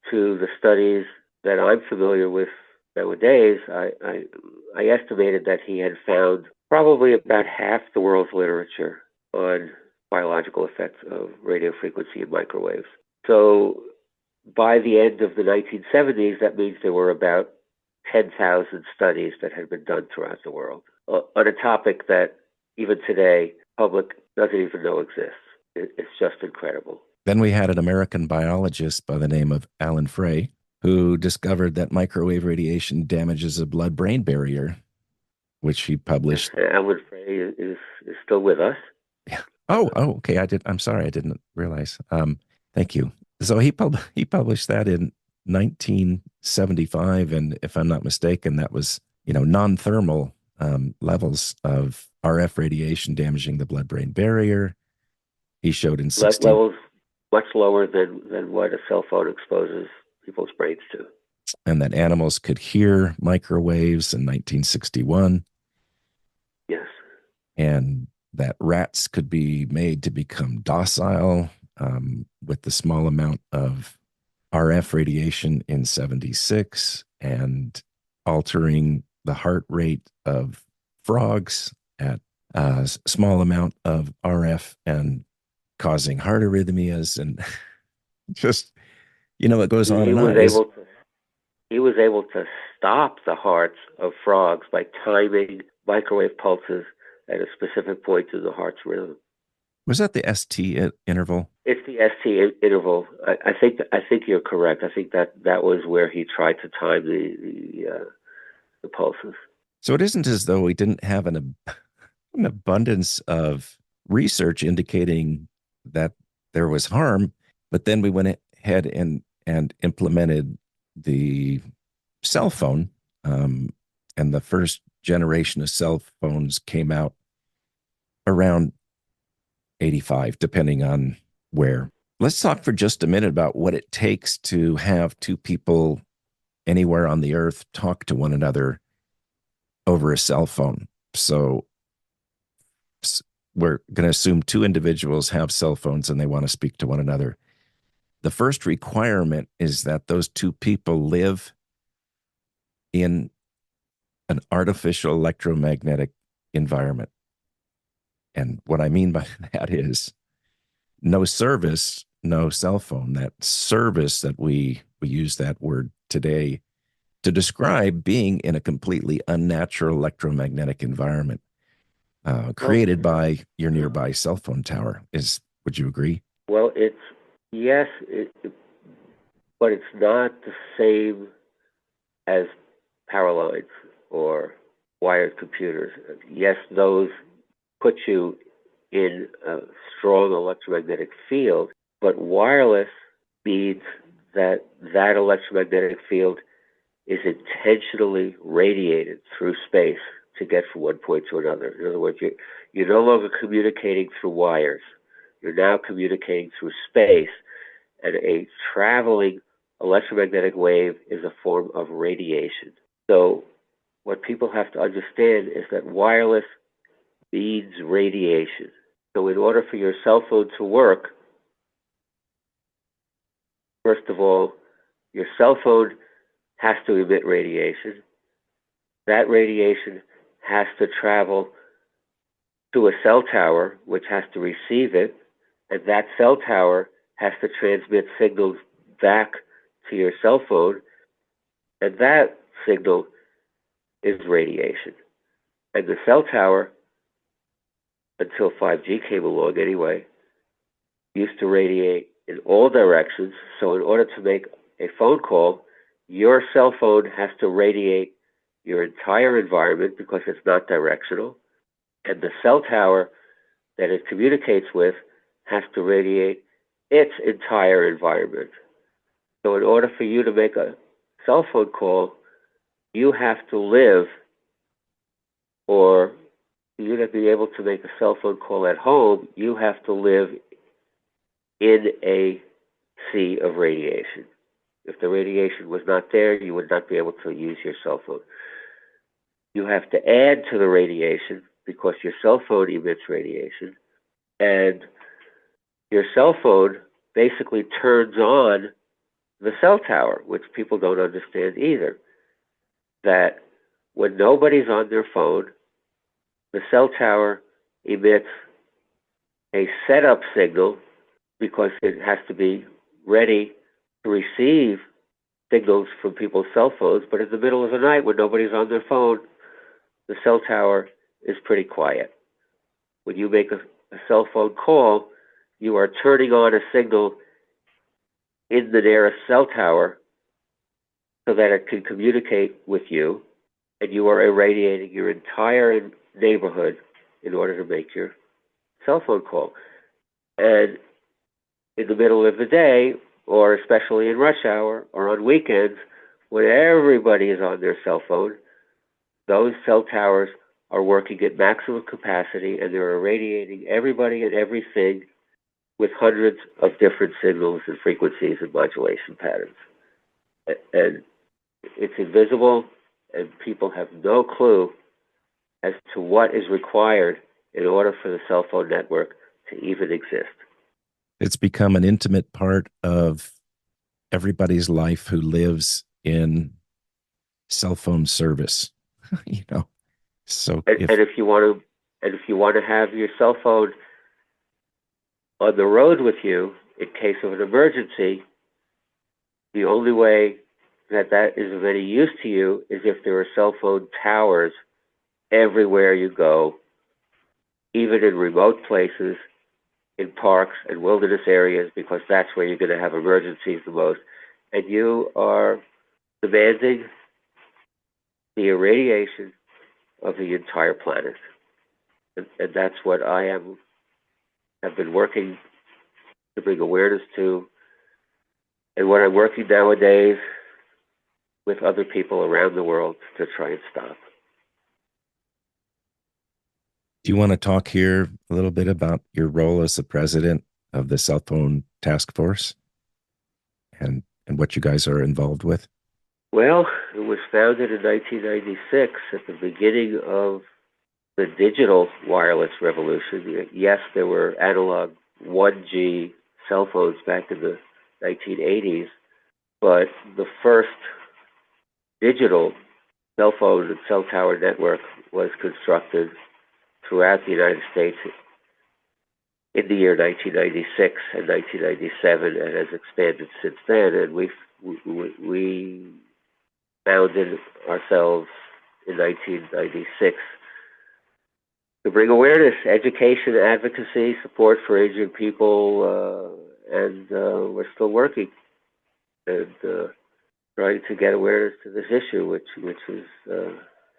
to the studies that I'm familiar with nowadays, I estimated that he had found probably about half the world's literature on biological effects of radio frequency and microwaves. So by the end of the 1970s, that means there were about 10,000 studies that had been done throughout the world on a topic that even today, public doesn't even know exists. It's just incredible. Then we had an American biologist by the name of Alan Frey, who discovered that microwave radiation damages the blood-brain barrier, which he published. Alan Frey is still with us. Yeah. Okay. I'm sorry. I didn't realize. Thank you. So he published that in 1975, and if I'm not mistaken, that was non-thermal levels of RF radiation damaging the blood-brain barrier. He showed in 16, Levels much lower than what a cell phone exposes people's brains to. and that animals could hear microwaves in 1961, Yes. and that rats could be made to become docile with the small amount of RF radiation in 76, and altering the heart rate of frogs at a small amount of RF and causing heart arrhythmias, and just it goes on He and on. was able to he was able to stop the hearts of frogs by timing microwave pulses at a specific point in the heart's rhythm. Was that the ST interval? It's the interval. I think you're correct. I think that was where he tried to time the pulses. So it isn't as though we didn't have an abundance of research indicating that there was harm, but then we went ahead and implemented the cell phone, and the first generation of cell phones came out around 85, depending on where. Let's talk for just a minute about what it takes to have two people anywhere on the earth talk to one another over a cell phone. So we're going to assume two individuals have cell phones and they want to speak to one another. The first requirement is that those two people live in an artificial electromagnetic environment. And what I mean by that is no service, no cell phone. That service that we use that word today to describe being in a completely unnatural electromagnetic environment created by your nearby cell phone tower. Would you agree? Well, yes, but it's not the same as power lines or wired computers. Yes, those put you in a strong electromagnetic field, but wireless means that electromagnetic field is intentionally radiated through space to get from one point to another. In other words, you're no longer communicating through wires. You're now communicating through space, and a traveling electromagnetic wave is a form of radiation. So what people have to understand is that wireless means radiation. So in order for your cell phone to work, first of all, your cell phone has to emit radiation. That radiation has to travel to a cell tower, which has to receive it, and that cell tower has to transmit signals back to your cell phone, and that signal is radiation. And the cell tower, until 5G came along anyway, used to radiate in all directions. So in order to make a phone call, your cell phone has to radiate your entire environment because it's not directional. And the cell tower that it communicates with has to radiate its entire environment. So in order for you to make a cell phone call, you have to live, or for you to be able to make a cell phone call at home, you have to live in a sea of radiation. If the radiation was not there, you would not be able to use your cell phone. You have to add to the radiation because your cell phone emits radiation, and your cell phone basically turns on the cell tower, which people don't understand either. That when nobody's on their phone, the cell tower emits a setup signal because it has to be ready to receive signals from people's cell phones. But in the middle of the night, when nobody's on their phone, the cell tower is pretty quiet. When you make a cell phone call, you are turning on a signal in the nearest cell tower so that it can communicate with you, and you are irradiating your entire neighborhood in order to make your cell phone call. And in the middle of the day, or especially in rush hour or on weekends, when everybody is on their cell phone, those cell towers are working at maximum capacity, and they're irradiating everybody and everything with hundreds of different signals and frequencies and modulation patterns. And it's invisible, and people have no clue as to what is required in order for the cell phone network to even exist. It's become an intimate part of everybody's life who lives in cell phone service, you know. So And if you want to have your cell phone on the road with you in case of an emergency, the only way that is of any use to you is if there are cell phone towers everywhere you go, even in remote places, in parks and wilderness areas, because that's where you're going to have emergencies the most. And you are demanding the irradiation of the entire planet. And that's what have been working to bring awareness to, and what I'm working nowadays with other people around the world to try and stop. Do you want to talk here a little bit about your role as the president of the Cell Phone Task Force and what you guys are involved with? Well, it was founded in 1996 at the beginning of the digital wireless revolution. Yes, there were analog 1G cell phones back in the 1980s, but the first digital cell phone and cell tower network was constructed throughout the United States in the year 1996 and 1997, and has expanded since then. And we founded ourselves in 1996 to bring awareness, education, advocacy, support for injured people, and we're still working and trying to get awareness to this issue, which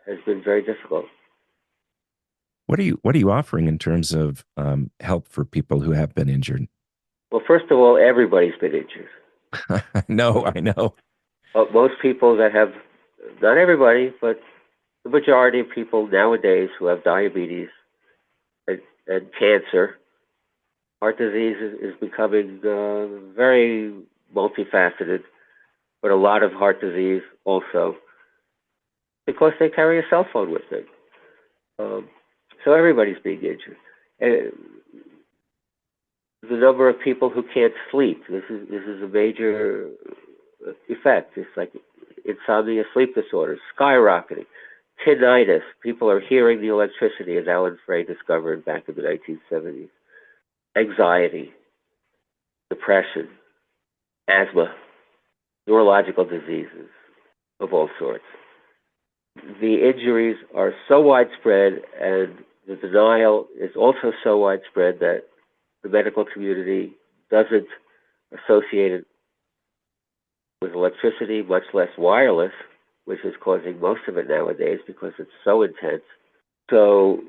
has been very difficult. What are you offering in terms of help for people who have been injured? Well, first of all, everybody's been injured. I know. Most people that have, not everybody, but the majority of people nowadays who have diabetes and cancer, heart disease is becoming very multifaceted, but a lot of heart disease also, because they carry a cell phone with them. So everybody's being injured. And the number of people who can't sleep, this is a major effect. It's like insomnia, sleep disorders, skyrocketing. Tinnitus, people are hearing the electricity, as Alan Frey discovered back in the 1970s. Anxiety, depression, asthma, neurological diseases of all sorts. The injuries are so widespread, and the denial is also so widespread that the medical community doesn't associate it with electricity, much less wireless, which is causing most of it nowadays because it's so intense. So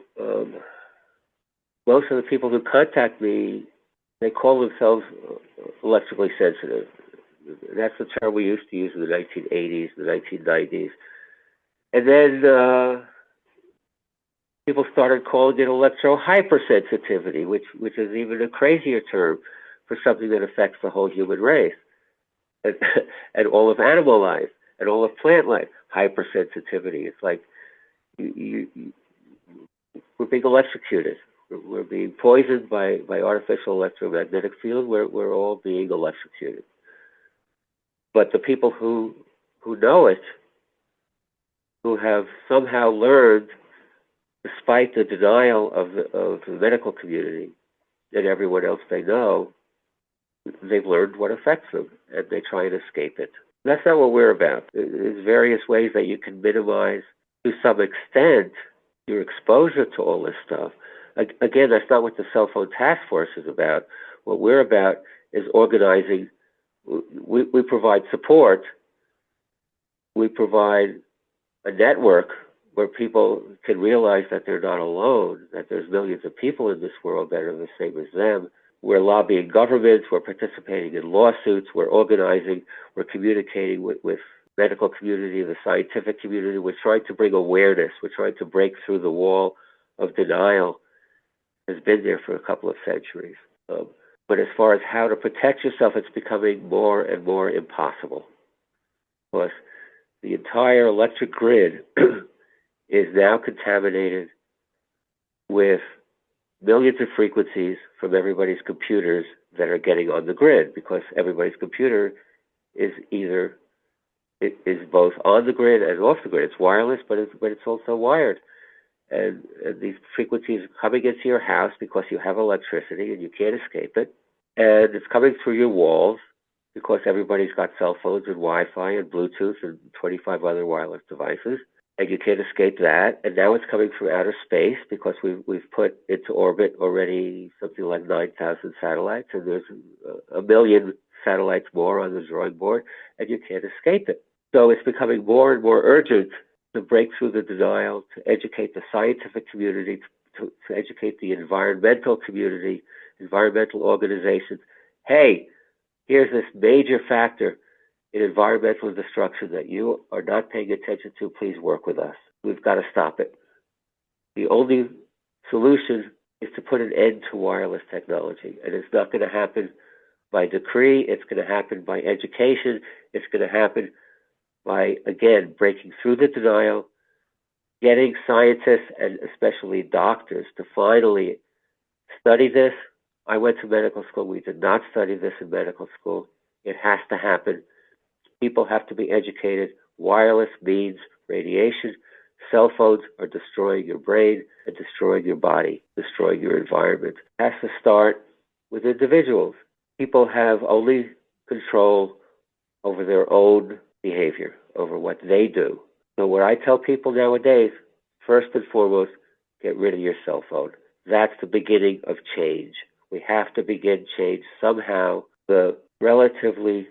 most of the people who contact me, they call themselves electrically sensitive. That's the term we used to use in the 1980s, the 1990s. And then people started calling it electro-hypersensitivity, which is even a crazier term for something that affects the whole human race and all of animal life and all of plant life. Hypersensitivity. It's like we're being electrocuted. We're being poisoned by artificial electromagnetic field. We're all being electrocuted. But the people who know it, who have somehow learned, despite the denial of the medical community and everyone else they know, they've learned what affects them, and they try and escape it. That's not what we're about. There's various ways that you can minimize, to some extent, your exposure to all this stuff. Again, that's not what the Cell Phone Task Force is about. What we're about is organizing. We provide support. We provide a network where people can realize that they're not alone, that there's millions of people in this world that are the same as them. We're lobbying governments, we're participating in lawsuits, we're organizing, we're communicating with medical community, the scientific community. We're trying to bring awareness. We're trying to break through the wall of denial. Has been there for a couple of centuries. But as far as how to protect yourself, it's becoming more and more impossible. Because the entire electric grid is now contaminated with millions of frequencies from everybody's computers that are getting on the grid, because everybody's computer is either it is both on the grid and off the grid. It's wireless, but it's also wired. And these frequencies are coming into your house because you have electricity and you can't escape it. And it's coming through your walls because everybody's got cell phones and Wi-Fi and Bluetooth and 25 other wireless devices. And you can't escape that. And now it's coming from outer space because we've put into orbit already something like 9,000 satellites. And there's a million satellites more on the drawing board. And you can't escape it. So it's becoming more and more urgent to break through the denial, to educate the scientific community, to educate the environmental community, environmental organizations. Hey, here's this major factor in environmental destruction that you are not paying attention to. Please work with us. We've got to stop it. The only solution is to put an end to wireless technology. And it's not going to happen by decree. It's going to happen by education. It's going to happen by, again, breaking through the denial, getting scientists and especially doctors to finally study this. I went to medical school. We did not study this in medical school. It has to happen. People have to be educated. Wireless means radiation. Cell phones are destroying your brain and destroying your body, destroying your environment. It has to start with individuals. People have only control over their own behavior, over what they do. So what I tell people nowadays, first and foremost, get rid of your cell phone. That's the beginning of change. We have to begin change somehow. The relatively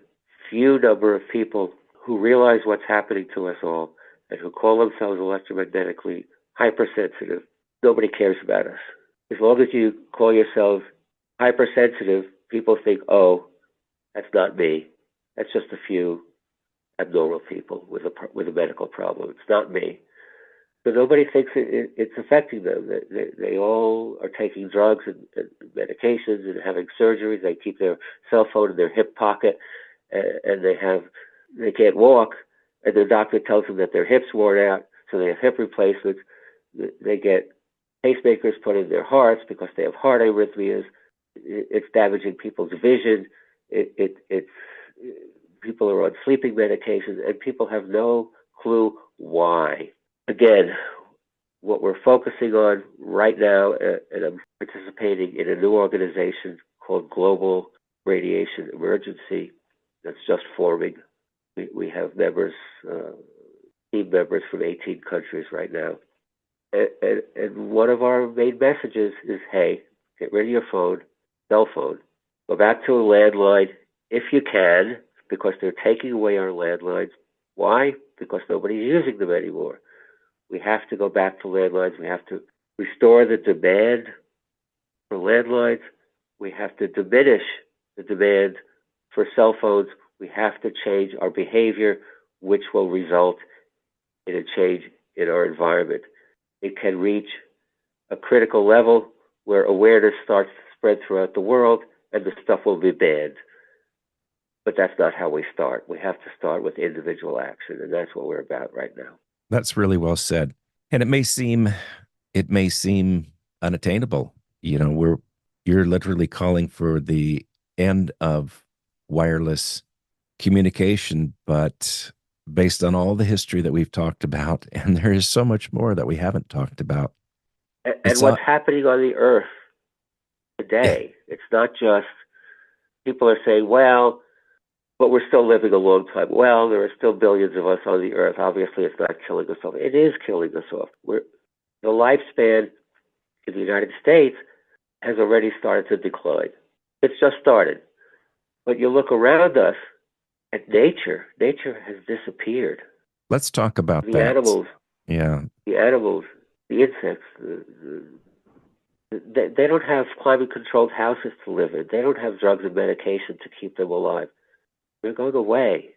few number of people who realize what's happening to us all and who call themselves electromagnetically hypersensitive, nobody cares about us. As long as you call yourself hypersensitive, people think, oh, that's not me. That's just a few abnormal people with a medical problem. It's not me. So nobody thinks it's affecting them. They all are taking drugs and medications and having surgeries. They keep their cell phone in their hip pocket, and they can't walk, and their doctor tells them that their hip's worn out, so they have hip replacements. They get pacemakers put in their hearts because they have heart arrhythmias. It's damaging people's vision. It's people are on sleeping medications, and people have no clue why. Again, what we're focusing on right now, and I'm participating in a new organization called Global Radiation Emergency that's just forming. We have members, team members from 18 countries right now. And one of our main messages is, hey, get rid of your phone, cell phone. Go back to a landline if you can, because they're taking away our landlines. Why? Because nobody's using them anymore. We have to go back to landlines. We have to restore the demand for landlines. We have to diminish the demand for cell phones. We have to change our behavior, which will result in a change in our environment. It can reach a critical level where awareness starts to spread throughout the world and the stuff will be banned. But that's not how we start. We have to start with individual action, and that's what we're about right now. That's really well said. And it may seem unattainable. You're literally calling for the end of wireless communication, but based on all the history that we've talked about, and there is so much more that we haven't talked about. And what's happening on the earth today, it's not just people are saying, well, but we're still living a long time. Well, there are still billions of us on the earth. Obviously, it's not killing us off. It is killing us off. The lifespan in the United States has already started to decline. It's just started. But you look around us at nature. Nature has disappeared. Let's talk about the that. Animals, Yeah. The animals, the insects, they don't have climate-controlled houses to live in. They don't have drugs and medication to keep them alive. They're going away.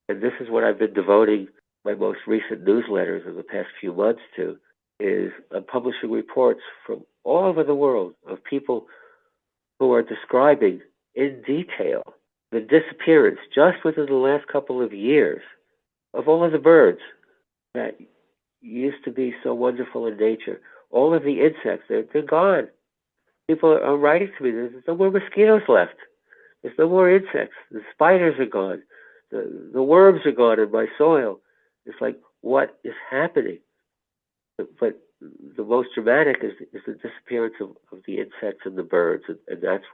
And this is what I've been devoting my most recent newsletters in the past few months to, is I'm publishing reports from all over the world of people who are describing in detail the disappearance just within the last couple of years of all of the birds that used to be so wonderful in nature. All of the insects, they're gone. People are writing to me, there's no more mosquitoes left. There's no more insects. The spiders are gone. The worms are gone in my soil. It's like, what is happening? But the most dramatic is the disappearance of the insects and the birds, and that's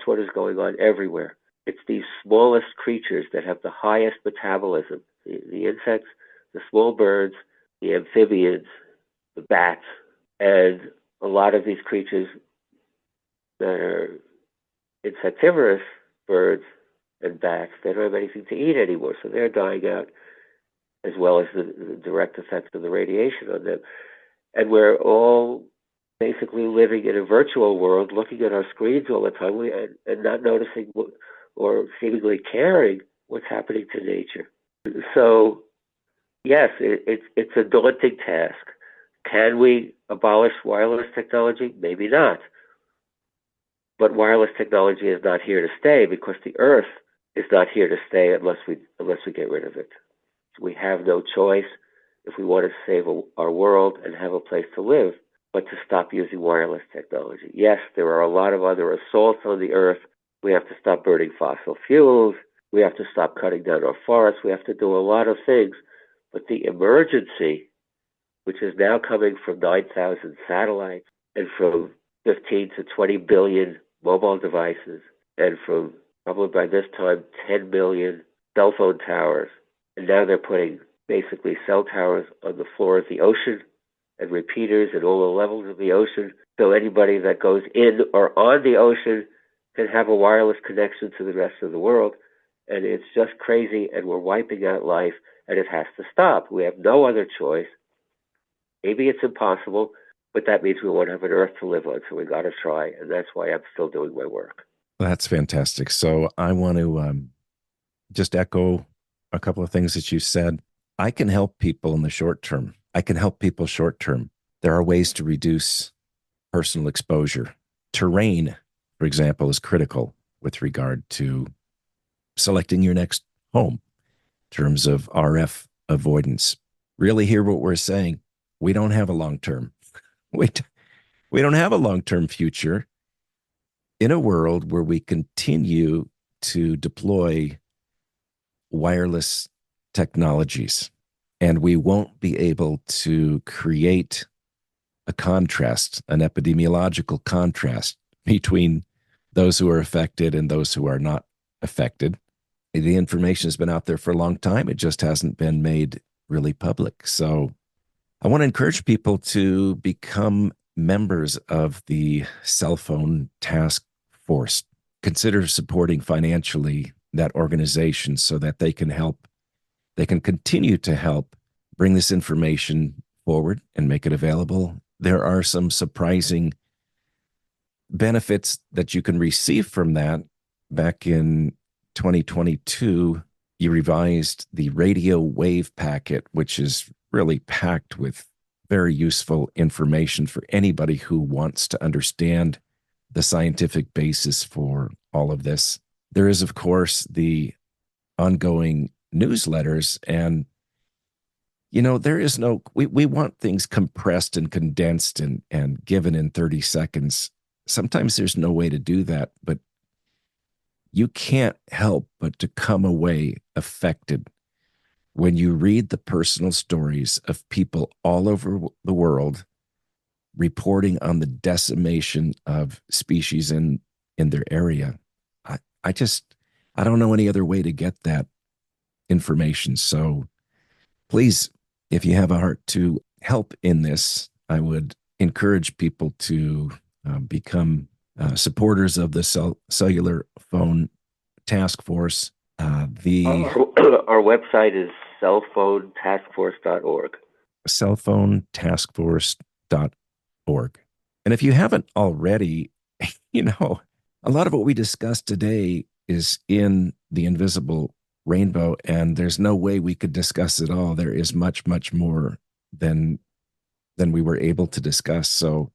what is going on everywhere. It's these smallest creatures that have the highest metabolism. The insects, the small birds, the amphibians, the bats, and a lot of these creatures that are insectivorous birds and bats, they don't have anything to eat anymore, so they're dying out, as well as the direct effects of the radiation on them. And we're all basically living in a virtual world, looking at our screens all the time and not noticing or seemingly caring what's happening to nature. So, yes, it's a daunting task. Can we abolish wireless technology? Maybe not. But wireless technology is not here to stay, because the Earth is not here to stay unless we get rid of it. So we have no choice, if we want to save our world and have a place to live, but to stop using wireless technology. Yes, there are a lot of other assaults on the Earth. We have to stop burning fossil fuels. We have to stop cutting down our forests. We have to do a lot of things. But the emergency, which is now coming from 9,000 satellites and from 15 to 20 billion mobile devices, and from probably by this time 10 million cell phone towers, and now they're putting basically cell towers on the floor of the ocean and repeaters at all the levels of the ocean, so anybody that goes in or on the ocean can have a wireless connection to the rest of the world. And it's just crazy, and we're wiping out life, and it has to stop. We have no other choice. Maybe it's impossible, but that means we won't have an Earth to live on, so we got to try, and that's why I'm still doing my work. That's fantastic. So I want to just echo a couple of things that you said. I can help people in the short term. I can help people short term. There are ways to reduce personal exposure. Terrain, for example, is critical with regard to selecting your next home in terms of RF avoidance. Really hear what we're saying. We don't have a long term. We don't have a long term future in a world where we continue to deploy wireless technologies, and we won't be able to create a contrast, an epidemiological contrast between those who are affected and those who are not affected. The information has been out there for a long time. It just hasn't been made really public. So I want to encourage people to become members of the cell phone task force. Consider supporting financially that organization so that they can help, they can continue to help bring this information forward and make it available. There are some surprising benefits that you can receive from that. Back in 2022, you revised the radio wave packet, which is really packed with very useful information for anybody who wants to understand the scientific basis for all of this. There is, of course, the ongoing newsletters, and there is no, we want things compressed and condensed and given in 30 seconds. Sometimes there's no way to do that, but you can't help but to come away affected when you read the personal stories of people all over the world reporting on the decimation of species in their area. I don't know any other way to get that information. So please, if you have a heart to help in this, I would encourage people to become supporters of the cellular phone task force. Our website is cellphonetaskforce.org. cellphonetaskforce.org. And if you haven't already, a lot of what we discussed today is in the invisible rainbow, and there's no way we could discuss it all. There is much, much more than we were able to discuss. So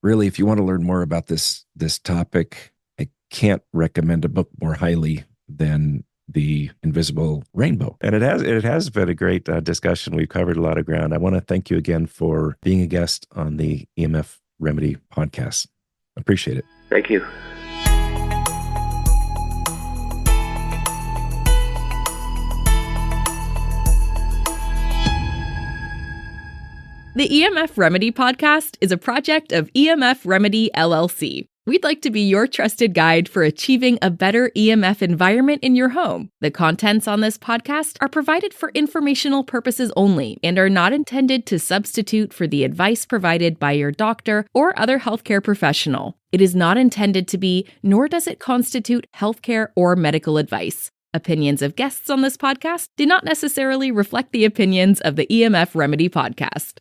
really, if you want to learn more about this topic, I can't recommend a book more highly than The Invisible Rainbow. And it has been a great discussion. We've covered a lot of ground. I want to thank you again for being a guest on the EMF Remedy podcast. Appreciate it. Thank you. The EMF Remedy podcast is a project of EMF Remedy LLC. We'd like to be your trusted guide for achieving a better EMF environment in your home. The contents on this podcast are provided for informational purposes only and are not intended to substitute for the advice provided by your doctor or other healthcare professional. It is not intended to be, nor does it constitute healthcare or medical advice. Opinions of guests on this podcast do not necessarily reflect the opinions of the EMF Remedy podcast.